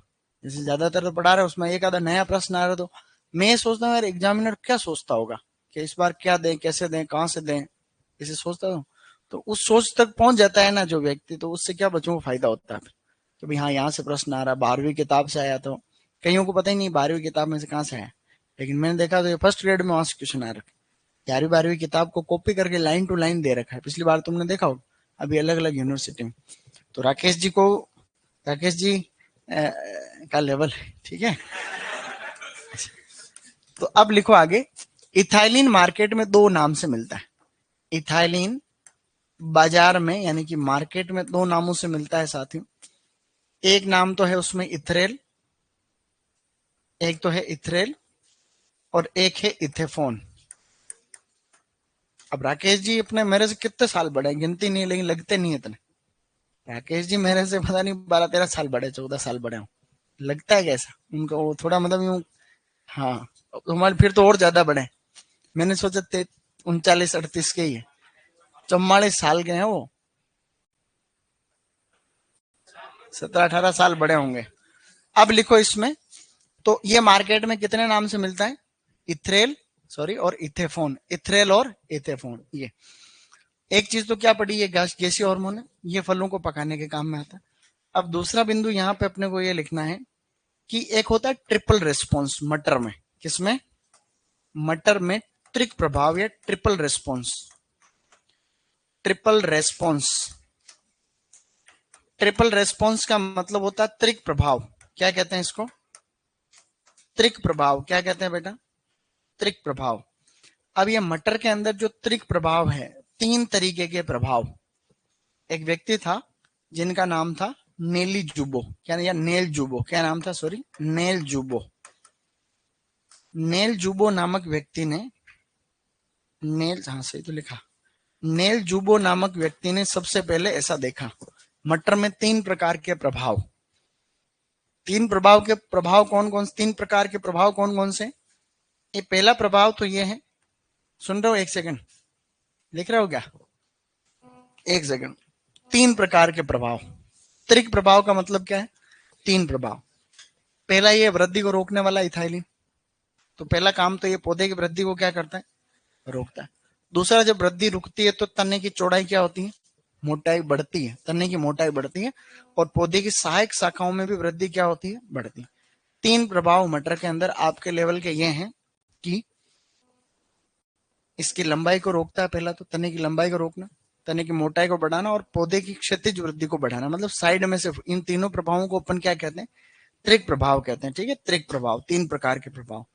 जैसे ज्यादातर तो पढ़ा रहे उसमें एक आधा नया प्रश्न आ रहा, तो मैं सोचता हूँ यार एग्जामिनर क्या सोचता होगा कि इस बार क्या दें, कैसे दें, कहां से दें, इसे सोचता हूँ। तो उस सोच तक पहुंच जाता है ना जो व्यक्ति, तो उससे क्या बच्चों को फायदा होता है कि भाई हाँ यहाँ से प्रश्न आ रहा, 12वीं किताब से आया। तो कईयों को पता ही नहीं 12वीं किताब में से कहां से आया, लेकिन मैंने देखा तो ये फर्स्ट ग्रेड में वहां से क्वेश्चन आ रखे। 11वीं 12वीं किताब को कॉपी करके लाइन टू लाइन दे रखा है, पिछली बार तुमने देखा हो, अभी अलग अलग यूनिवर्सिटी में। तो राकेश जी का लेवल है। ठीक है, तो अब लिखो आगे। इथाइलिन मार्केट में दो नाम से मिलता है। इथाइलिन बाजार में यानी कि मार्केट में दो नामों से मिलता है साथियों। एक नाम तो है उसमें इथरेल, एक तो है इथरेल और एक है इथेफोन। अब राकेश जी अपने मेरे से कितने साल बड़े हैं गिनती नहीं, लेकिन लगते नहीं इतने। राकेश जी मेरे से पता नहीं 12-13 साल बड़े, 14 साल बड़े हो, लगता है कैसा उनको, वो थोड़ा मतलब यूं। हाँ, हमारे फिर तो और ज्यादा बड़े। मैंने सोचा 39-38 के ही है, 44 साल के हैं वो, 17-18 साल बड़े होंगे। अब लिखो इसमें, तो ये मार्केट में कितने नाम से मिलता है? इथ्रेल, सॉरी, और इथेफोन। इथ्रेल और इथेफोन, ये एक चीज तो क्या पड़ी, ये गैसीय हार्मोन है, ये फलों को पकाने के काम में आता है। अब दूसरा बिंदु यहाँ पे अपने को ये लिखना है कि एक होता है ट्रिपल रेस्पॉन्स मटर में। किसमें? मटर में त्रिक प्रभाव या triple response. Triple response, triple response का मतलब होता है त्रिक प्रभाव। क्या कहते हैं इसको? त्रिक प्रभाव। क्या कहते हैं बेटा? त्रिक प्रभाव। अब ये मटर के अंदर जो त्रिक प्रभाव है, 3 तरीके के प्रभाव। एक व्यक्ति था जिनका नाम था नेली जुबो, क्या, या नेल जुबो, क्या नाम था, सॉरी, नेल जुबो। नेल जुबो नामक व्यक्ति ने, नेल, हाँ सही तो लिखा, नेल जुबो नामक व्यक्ति ने सबसे पहले ऐसा देखा, मटर में 3 प्रकार के प्रभाव। 3 प्रकार के प्रभाव कौन कौन से? ये पहला प्रभाव तो ये है सुन रहे हो? एक सेकंड, लिख रहे हो क्या? एक सेकंड। 3 प्रकार के प्रभाव। त्रिक प्रभाव का मतलब क्या है? 3 प्रभाव। पहला ये वृद्धि को रोकने वाला इथाइलिन, तो पहला काम तो ये पौधे की वृद्धि को क्या करता है? रोकता है। दूसरा, जब वृद्धि रुकती है तो तने की चौड़ाई क्या होती है? मोटाई बढ़ती है, तने की मोटाई बढ़ती है, और पौधे की सहायक शाखाओं में भी वृद्धि क्या होती है? बढ़ती है। 3 प्रभाव मटर के अंदर आपके लेवल के ये हैं कि इसकी लंबाई को रोकता है, पहला तो तने की लंबाई को रोकना, तने की मोटाई को बढ़ाना, और पौधे की क्षैतिज वृद्धि को बढ़ाना। मतलब साइड में से इन तीनों प्रभावों को अपन क्या कहते हैं? त्रिक प्रभाव कहते हैं। ठीक है, त्रिक प्रभाव, 3 प्रकार के प्रभाव।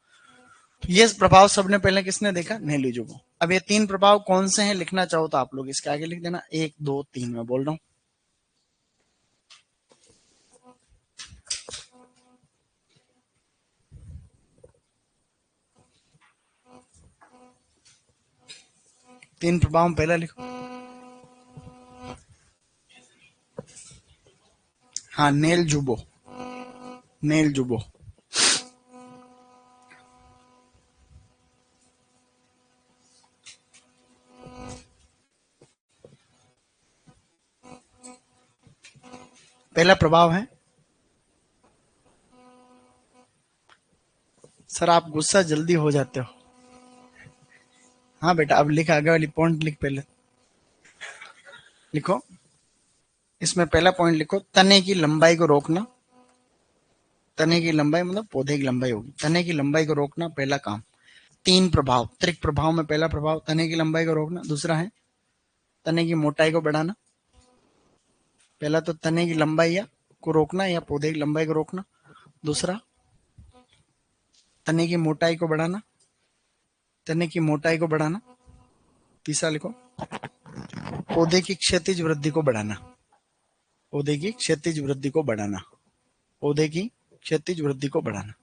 ये प्रभाव सबने पहले किसने देखा? नेलिजुगो। अब ये 3 प्रभाव कौन से हैं लिखना चाहो तो आप लोग इसके आगे लिख देना, 1 2 3 मैं बोल रहा हूं। तीन प्रभाव में पहला लिखो। हाँ, नेल जुबो, नेल जुबो। पहला प्रभाव है, सर आप गुस्सा जल्दी हो जाते हो। हाँ बेटा, अब लिख, आगे वाली पॉइंट लिख, पहले लिखो। इसमें पहला पॉइंट लिखो, तने की लंबाई को रोकना। तने की लंबाई मतलब पौधे की लंबाई होगी, तने की लंबाई को रोकना पहला काम। 3 प्रभाव, त्रिक प्रभाव में पहला प्रभाव तने की लंबाई को रोकना। दूसरा है तने की मोटाई को बढ़ाना। पहला तो तने की लंबाई या को रोकना या पौधे की लंबाई को रोकना। दूसरा तने की मोटाई को बढ़ाना, तने की मोटाई को बढ़ाना। तीसरा लिखो, पौधे की क्षैतिज वृद्धि को बढ़ाना। पौधे की क्षैतिज वृद्धि को बढ़ाना। पौधे की क्षैतिज वृद्धि को बढ़ाना।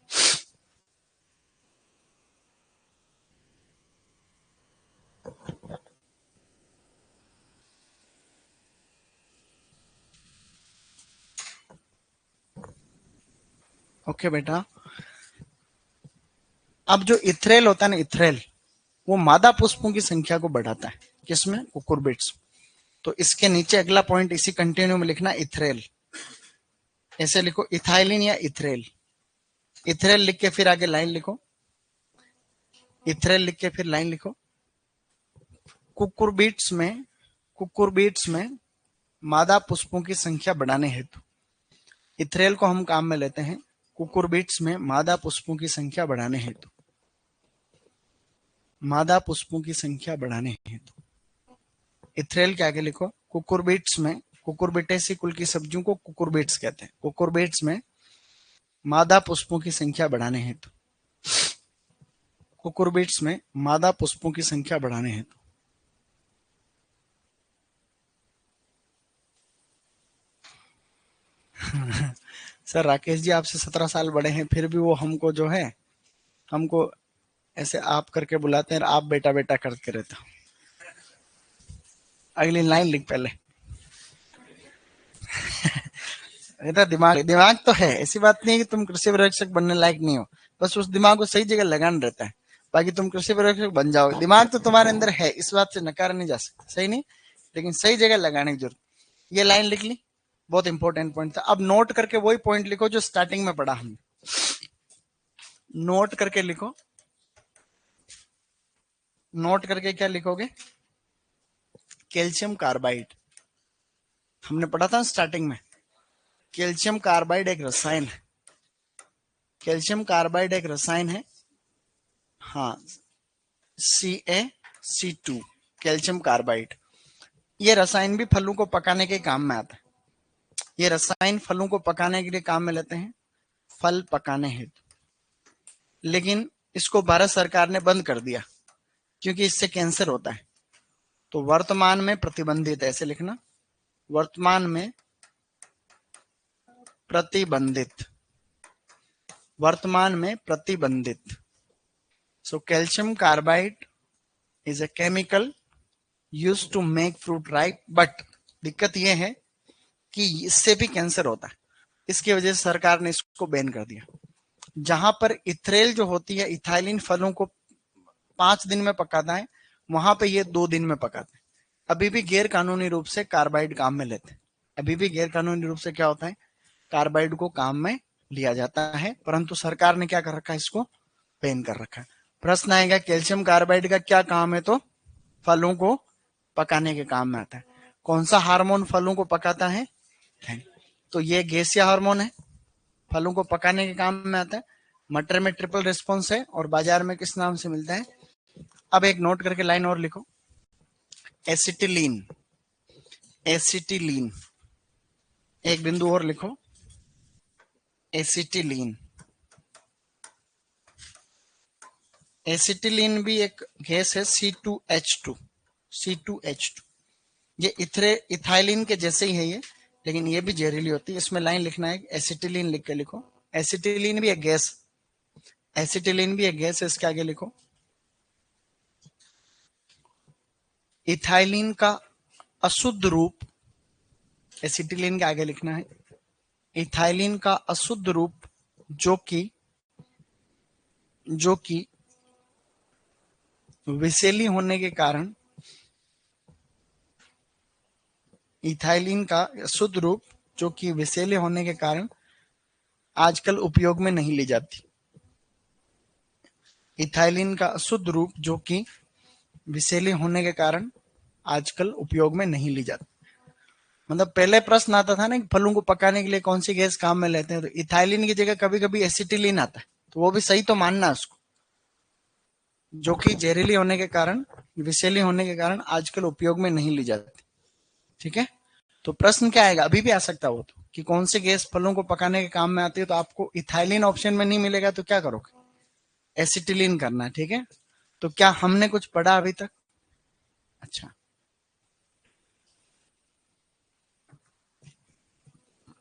ओके बेटा। अब जो इथ्रेल होता है ना, इथ्रेल, वो मादा पुष्पों की संख्या को बढ़ाता है। किसमें? कुकुरबिट्स। तो इसके नीचे अगला पॉइंट इसी कंटिन्यू में लिखना, इथ्रेल। ऐसे लिखो, इथाइलिन या इथ्रेल। इथ्रेल लिख के फिर आगे लाइन लिखो, इथ्रेल लिख के फिर लाइन लिखो। कुकुरबिट्स में, कुकुरबिट्स में मादा पुष्पों की संख्या बढ़ाने हेतु इथ्रेल को हम काम में लेते हैं। कुकुरबिट्स में मादा पुष्पों की संख्या बढ़ाने हेतु, मादा पुष्पों की संख्या बढ़ाने हेतु इथ्रेल के आगे लिखो। कुकुरबिट्स में, कुकुरबिटेसी कुल की सब्जियों को कुकुरबिट्स कहते हैं। कुकुरबिट्स में मादा पुष्पों की संख्या बढ़ाने हेतु, कुकुरबिट्स में मादा पुष्पों की संख्या बढ़ाने हेतु। सर राकेश जी आपसे 17 साल बड़े हैं, फिर भी वो हमको जो है, हमको ऐसे आप करके बुलाते हैं, आप बेटा बेटा करके रहते हो। अगली लाइन लिख पहले। बेटा दिमाग, दिमाग तो है, ऐसी बात नहीं है कि तुम कृषि पर्यवेक्षक बनने लायक नहीं हो, बस उस दिमाग को सही जगह लगाना रहता है। बाकी तुम कृषि पर्यवेक्षक बन जाओगे, दिमाग तो तुम्हारे अंदर है, इस बात से नकारा नहीं जा सकता, सही नहीं, लेकिन सही जगह लगाने की जरूरत। ये लाइन लिख ली, बहुत इंपॉर्टेंट पॉइंट था। अब नोट करके वही पॉइंट लिखो जो स्टार्टिंग में पढ़ा हमने। नोट करके लिखो, नोट करके क्या लिखोगे? कैल्शियम कार्बाइड, हमने पढ़ा था स्टार्टिंग में। कैल्शियम कार्बाइड एक रसायन है, कैल्शियम कार्बाइड एक रसायन है। हाँ, CaC2, कैल्शियम कार्बाइड। ये रसायन भी फलों को पकाने के काम में आता है। ये रसायन फलों को पकाने के लिए काम में लेते हैं, फल पकाने हेतु। लेकिन इसको भारत सरकार ने बंद कर दिया क्योंकि इससे कैंसर होता है। तो वर्तमान में प्रतिबंधित, ऐसे लिखना, वर्तमान में प्रतिबंधित, वर्तमान में प्रतिबंधित। So calcium carbide is a chemical use to make fruit ripe, but दिक्कत यह है कि इससे भी कैंसर होता है। इसकी वजह से सरकार ने इसको बैन कर दिया। जहां पर इथ्रेल जो होती है, इथाइलिन फलों को 5 दिन में पकाता है, वहां पे ये 2 दिन में पकाते हैं। अभी भी गैर कानूनी रूप से कार्बाइड काम में लेते हैं। अभी भी गैर कानूनी रूप से क्या होता है, कार्बाइड को काम में लिया जाता है, परंतु सरकार ने क्या कर रखा है, इसको बैन कर रखा है। प्रश्न आएगा कैल्शियम कार्बाइड का क्या काम है, तो फलों को पकाने के काम में आता है। कौन सा हार्मोन फलों को पकाता है, तो ये गैसीय हार्मोन है, फलों को पकाने के काम में आता है। मटर में ट्रिपल रिस्पॉन्स है और बाजार में किस नाम से मिलता है। अब एक नोट करके लाइन और लिखो, एसिटिलीन। एसिटिलीन, एक बिंदु और लिखो, एसिटिलीन। एसिटिलीन भी एक गैस है, C2H2। C2H2 ये इथाइलिन के जैसे ही है ये, लेकिन ये भी जहरीली होती है। इसमें लाइन लिखना है, एसिटिलीन लिख के लिखो। एसिटिलीन भी एक गैस, एसिटिलीन भी एक गैस है, इसके आगे लिखो। इथाइलिन का अशुद्ध रूप, एसिटिलीन के आगे लिखना है, इथाइलिन का अशुद्ध रूप जो कि विषैली होने के कारण, इथाइलिन का शुद्ध रूप जो कि विषैले होने के कारण आजकल उपयोग में नहीं ली जाती। इथाइलिन का अशुद्ध रूप जो कि विषैले होने के कारण आजकल उपयोग में नहीं ली जाती। मतलब पहले प्रश्न आता था ना कि फलों को पकाने के लिए कौन सी गैस काम में लेते हैं, तो इथाइलिन की जगह कभी कभी एसिटिलीन आता है, तो वो भी सही तो मानना है उसको, जो कि जहरीली होने के कारण, विषैली होने के कारण आजकल उपयोग में नहीं ली जाती। ठीक है, तो प्रश्न क्या आएगा, अभी भी आ सकता है वो, तो कि कौन सी गैस फलों को पकाने के काम में आती है, तो आपको इथाइलिन ऑप्शन में नहीं मिलेगा, तो क्या करोगे, एसिटिलीन करना है। ठीक है, तो क्या हमने कुछ पढ़ा अभी तक। अच्छा,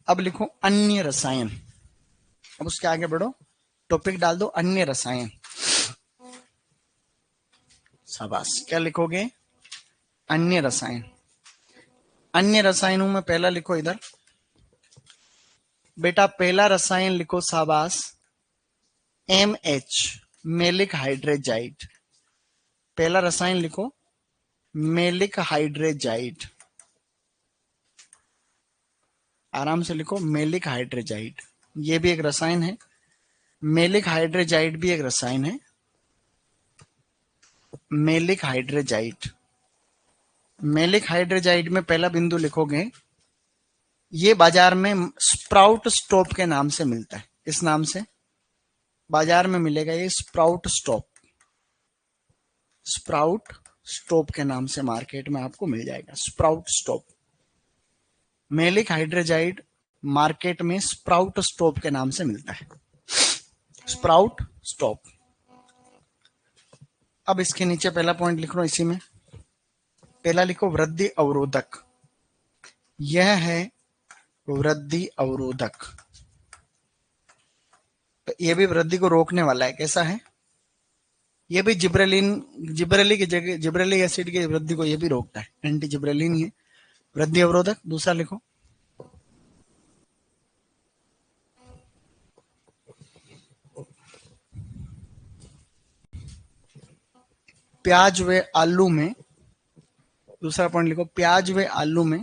अब लिखो अन्य रसायन। अब उसके आगे बढ़ो, टॉपिक डाल दो अन्य रसायन। शाबाश, क्या लिखोगे, अन्य रसायन। अन्य रसायनों में पहला लिखो इधर बेटा, पहला रसायन लिखो, शाबाश, MH, मेलिक हाइड्रेजाइड। पहला रसायन लिखो, मेलिक हाइड्रेजाइड। आराम से लिखो, मेलिक हाइड्रेजाइड। ये भी एक रसायन है, मेलिक हाइड्रेजाइड भी एक रसायन है, मेलिक हाइड्रेजाइड। मेलिक हाइड्रेजाइड में पहला बिंदु लिखोगे, ये बाजार में स्प्राउट स्टॉप के नाम से मिलता है। इस नाम से बाजार में मिलेगा ये, स्प्राउट स्टॉप। स्प्राउट स्टॉप के नाम से मार्केट में आपको मिल जाएगा, स्प्राउट स्टॉप। मेलिक हाइड्रेजाइड मार्केट में स्प्राउट स्टॉप के नाम से मिलता है, स्प्राउट स्टॉप। अब इसके नीचे पहला पॉइंट लिख लो, इसी में पहला लिखो, वृद्धि अवरोधक। यह है वृद्धि अवरोधक, तो ये भी वृद्धि को रोकने वाला है। कैसा है, ये भी जिब्रेलिन की जगह, जिब्रेलिक एसिड की वृद्धि को ये भी रोकता है, एंटी जिब्रेलिन ही है, वृद्धि अवरोधक। दूसरा लिखो, प्याज व आलू में, दूसरा पॉइंट लिखो, प्याज व आलू में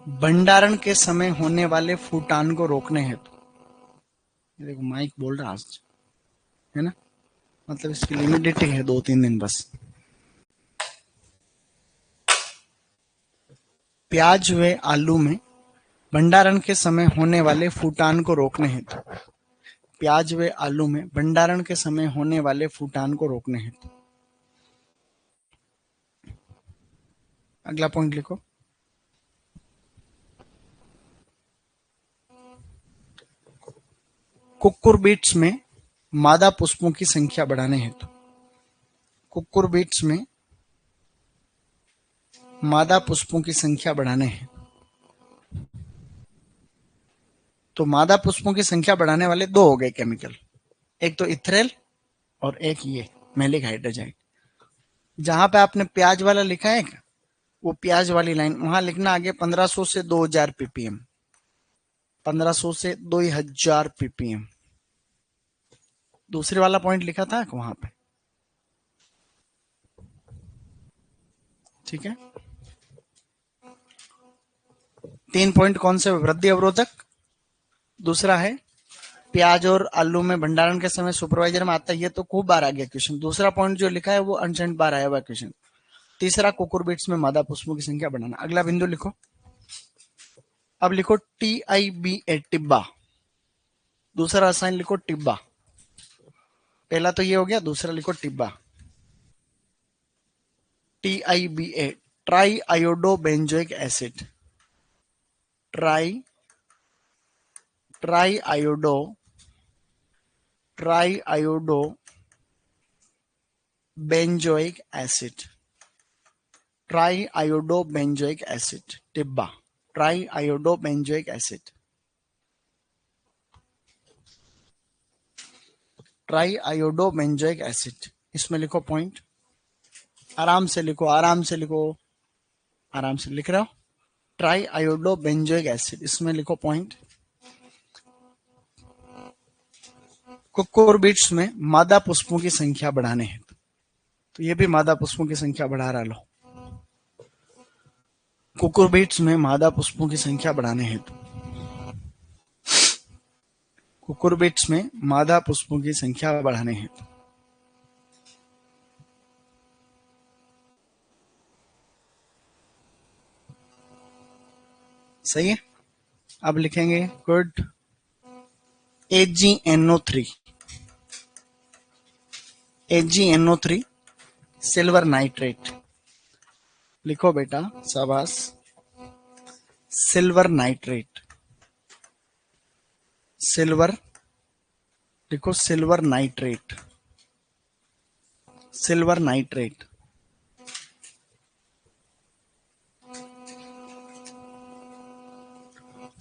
भंडारण के समय होने वाले फूटान को रोकने हेतु, देखो माइक बोल रहा आज, है ना, मतलब इसकी लिमिटेड है 2-3 दिन बस। प्याज व आलू में भंडारण के समय होने वाले फूटान को रोकने हेतु, प्याज व आलू में भंडारण के समय होने वाले फूटान को रोकने हेतु। अगला पॉइंट लिखो, कुकुरबिट्स में मादा पुष्पों की संख्या बढ़ाने हेतु, कुकुरबिट्स में मादा पुष्पों की संख्या बढ़ाने हैं। तो मादा पुष्पों की संख्या बढ़ाने वाले 2 हो गए केमिकल, एक तो इथ्रेल और एक ये मेलिक हाइड्रोजाइड। जहां पे आपने प्याज वाला लिखा है, वो प्याज वाली लाइन वहां लिखना आगे 1500 से 2000 ppm, 1500 से 2000 ppm। दूसरे वाला पॉइंट लिखा था वहां पे, ठीक है। 3 पॉइंट कौन से? वृद्धि अवरोधक, दूसरा है प्याज और आलू में भंडारण के समय सुपरवाइजर में आता है, ये तो खूब बार आ गया क्वेश्चन। दूसरा पॉइंट जो लिखा है वो अनसेंट बार आया हुआ क्वेश्चन। तीसरा कुकुरबिट्स में मादा पुष्पों की संख्या बढ़ाना। अगला बिंदु लिखो, अब लिखो TIBA, टिब्बा। दूसरा रसायन लिखो टिब्बा। पहला तो ये हो गया, दूसरा लिखो Tibba. TIBA, try iodo benzoic acid. Try try iodo try iodo benzoic acid. Try iodo benzoic acid, Tibba. Try iodo benzoic acid, try iodo benzoic acid. इसमें लिखो पॉइंट, आराम से लिखो, आराम से लिखो, आराम से लिख रहा हो। ट्राई आयोडो बेंजोइक एसिड, इसमें लिखो पॉइंट। कुकुरबिट्स में मादा पुष्पों की संख्या बढ़ाने हेतु, तो ये भी मादा पुष्पों की संख्या बढ़ा रहा लो। कुकुरबिट्स में मादा पुष्पों की संख्या बढ़ाने हेतु, कुकुरबिट्स में मादा पुष्पों की संख्या बढ़ाने हेतु, सही है। अब लिखेंगे good, AgNO3, AgNO3 silver nitrate. लिखो बेटा, शाबाश। सिल्वर नाइट्रेट, सिल्वर, लिखो silver nitrate, silver nitrate.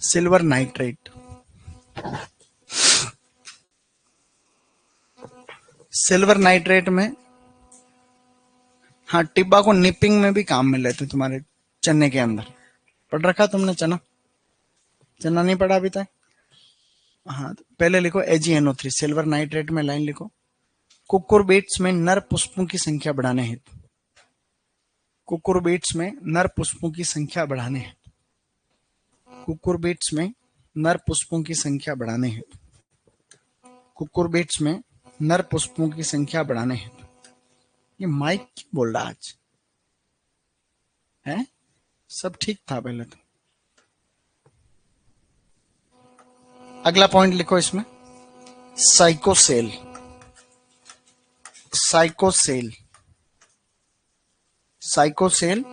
Silver nitrate, silver nitrate में, हाँ, टिब्बा को निपिंग में भी काम में लेते तुम्हारे चने के अंदर। पढ़ रखा तुमने चना? चना नहीं पढ़ा अभी तक? हाँ, तो पहले लिखो AgNO3 सिल्वर नाइट्रेट में लाइन लिखो, कुकुरबिट्स में नर पुष्पों की संख्या बढ़ाने हेतु, कुकुरबिट्स में नर पुष्पों की संख्या बढ़ाने हेतु, कुकुरबिट्स में नर पुष्पों की संख्या बढ़ाने हेतु, कुकुरबिट्स में नर पुष्पों की संख्या बढ़ाने हेतु। ये माइक क्यों बोल रहा आज है? सब ठीक था पहले तो। अगला पॉइंट लिखो इसमें, साइकोसेल, साइकोसेल, साइकोसेल,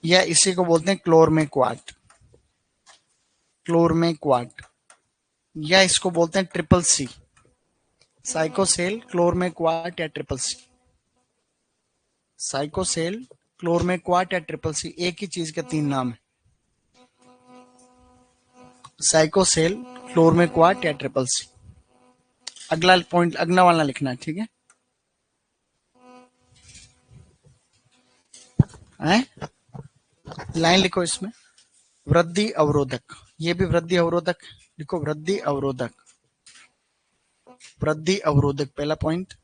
या इसी को बोलते हैं क्लोरमेक्वाट, क्लोरमेक्वाट, या इसको बोलते हैं ट्रिपल सी। साइकोसेल, क्लोरमेक्वाट या ट्रिपल सी, साइकोसेल, क्लोरमेक्वाट या ट्रिपल सी, एक ही चीज के 3 नाम है। साइकोसेल, क्लोरमेक्वाट या ट्रिपल सी। अगला पॉइंट, अगला वाला लिखना है, ठीक है? लाइन लिखो इसमें, वृद्धि अवरोधक, ये भी वृद्धि अवरोधक। लिखो वृद्धि अवरोधक, वृद्धि अवरोधक पहला पॉइंट।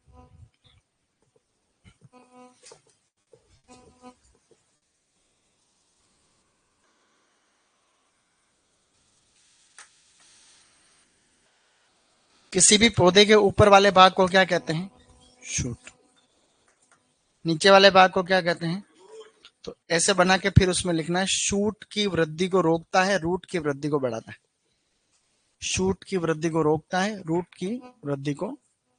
किसी भी पौधे के ऊपर वाले भाग को क्या कहते हैं? शूट। नीचे वाले भाग को क्या कहते हैं? तो ऐसे बना के फिर उसमें लिखना है, शूट की वृद्धि को रोकता है, रूट की वृद्धि को बढ़ाता है। शूट की वृद्धि को रोकता है, रूट की वृद्धि को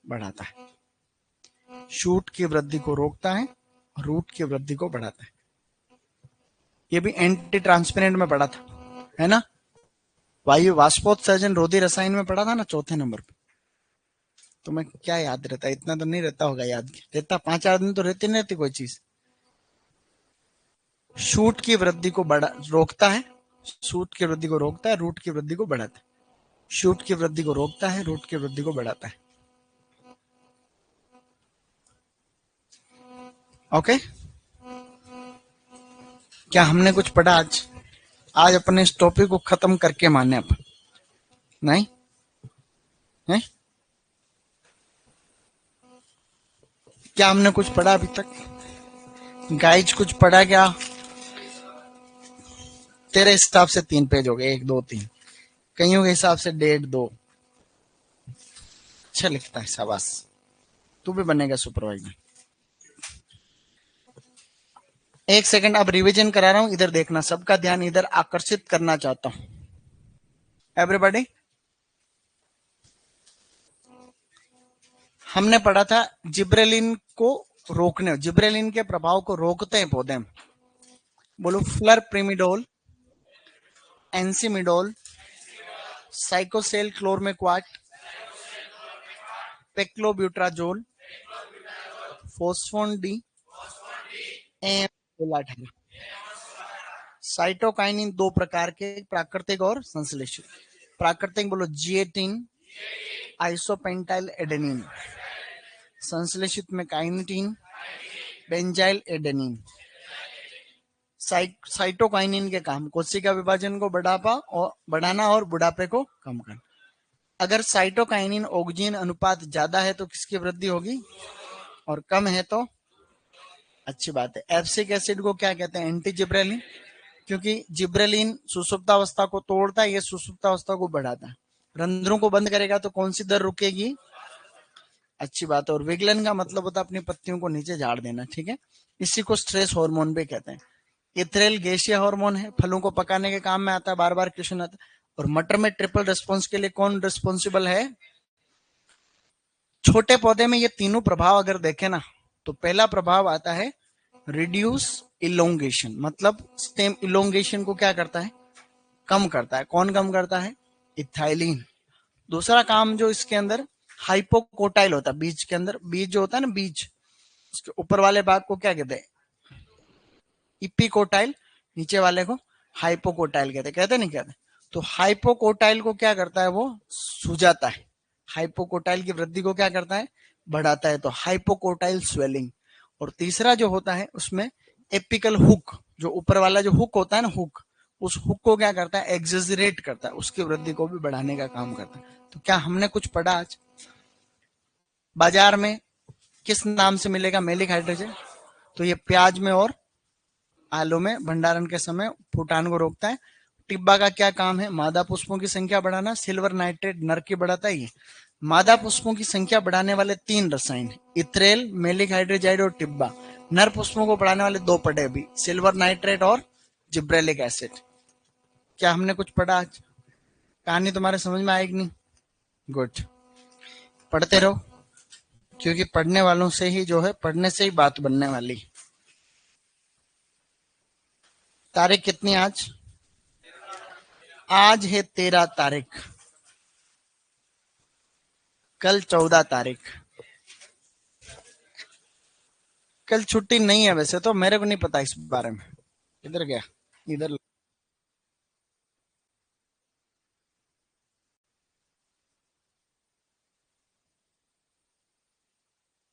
बढ़ाता है। शूट की वृद्धि को रोकता है, रूट की वृद्धि को बढ़ाता है। ये भी एंटी ट्रांसपेरेंट में पढ़ा था, है ना? वायु वाष्पोत्सर्जन रोधी रसायन में पढ़ा था ना, चौथे नंबर पे। तुम्हें क्या याद रहता है? इतना तो नहीं रहता होगा याद, रहता 5-8 दिन तो रहती नहीं रहती कोई चीज। शूट की वृद्धि को बढ़ा रोकता है, शूट की वृद्धि को रोकता है, रूट की वृद्धि को बढ़ाता है। शूट की वृद्धि को रोकता है, रूट की वृद्धि को बढ़ाता है। ओके, क्या हमने कुछ पढ़ा आज? आज अपने इस टॉपिक को खत्म करके माने अपन, नहीं है? क्या हमने कुछ पढ़ा अभी तक? गाइज कुछ पढ़ा क्या? तेरे हिसाब से 3 पेज हो गए, 1 2 3। कईयों के हिसाब से 1.5 2। अच्छा लिखता है, शाबाश। तू भी बनेगा सुपरवाइजर। 1 सेकंड, अब रिवीजन करा रहा हूं, इधर देखना, सबका ध्यान इधर आकर्षित करना चाहता हूं। एवरीबॉडी, हमने पढ़ा था जिब्रेलिन को रोकने, जिब्रेलिन के प्रभाव को रोकते हैं पौधे में। बोलो, फ्लर प्रिमिडोल, एंसीमिडोल, साइकोसेल क्लोरमेक्वाट, पेक्लोब्यूट्राजोल, फोस्फोन डी, एम। साइटोकाइनिन 2 प्रकार के, प्राकृतिक और संश्लेषित। प्राकृतिक बोलो जिएटिन, आइसोपेंटाइल एडेनिन। संश्लेषित में काइनेटिन, बेंजाइल एडेनिन। साइटोकाइनिन के काम कोशिका विभाजन को बढ़ाना और बुढ़ापे को कम करना। अगर साइटोकाइनिन ऑक्सीजन अनुपात ज्यादा है तो किसकी वृद्धि होगी, और कम है तो अच्छी बात है। एब्सिक एसिड को क्या कहते हैं? एंटी जिब्रेलिन, क्योंकि जिब्रेलिन सुसुप्तावस्था को तोड़ता है, ये सुसुप्तावस्था को बढ़ाता है। रंध्रों को बंद करेगा तो कौन सी दर रुकेगी? अच्छी बात है। और विगलन का मतलब होता है अपनी पत्तियों को नीचे झाड़ देना, ठीक है। इसी को स्ट्रेस हार्मोन भी कहते हैं। इथ्रेल गैसीय हार्मोन है, फलों को पकाने के काम में आता है, बार बार क्वेश्चन आता है। और मटर में ट्रिपल रिस्पॉन्स के लिए कौन रिस्पॉन्सिबल है? छोटे पौधे में ये तीनों प्रभाव अगर देखें ना, तो पहला प्रभाव आता है रिड्यूस इलोंगेशन, मतलब स्टेम इलोंगेशन को क्या करता है? कम करता है। कौन कम करता है? इथाइलिन। दूसरा काम जो इसके अंदर हाइपोकोटाइल होता है, बीज के अंदर, बीज जो होता है ना, बीज, उसके ऊपर वाले भाग को क्या कहते हैं? इपिकोटाइल। नीचे वाले को हाइपोकोटाइल कहते नहीं कहते? तो हाइपोकोटाइल को क्या करता है? वो सुझाता है। हाइपोकोटाइल की वृद्धि को क्या करता है? बढ़ाता है। तो हाइपोकोटाइल स्वेलिंग। और तीसरा जो होता है उसमें एपिकल हुक, जो ऊपर वाला जो हुक होता है ना, हुक, उस हुक को क्या करता है? एक्सेजरेट करता है, उसकी वृद्धि को भी बढ़ाने का काम करता है। तो क्या हमने कुछ पढ़ा आज? बाजार में किस नाम से मिलेगा मेलिक हाइड्रोजन? तो ये प्याज में और आलू में भंडारण के समय फूटान को रोकता है। टिब्बा का क्या काम है? मादा पुष्पों की संख्या बढ़ाना। सिल्वर नाइट्रेट नर की बढ़ाता है। ये मादा पुष्पों की संख्या बढ़ाने वाले 3 रसायन, इथ्रेल, मेलिक हाइड्रोजाइड और टिब्बा। नर पुष्पों को बढ़ाने वाले 2 पढ़े अभी, सिल्वर नाइट्रेट और जिब्रेलिक एसिड। क्या हमने कुछ पढ़ा आज? कहानी तुम्हारे समझ में आएगी नहीं? गुड, पढ़ते रहो, क्योंकि पढ़ने वालों से ही जो है, पढ़ने से ही बात बनने वाली। तारीख कितनी आज? आज है 13 तारीख, कल 14 तारीख। कल छुट्टी नहीं है वैसे तो, मेरे को नहीं पता इस बारे में। इधर गया, इधर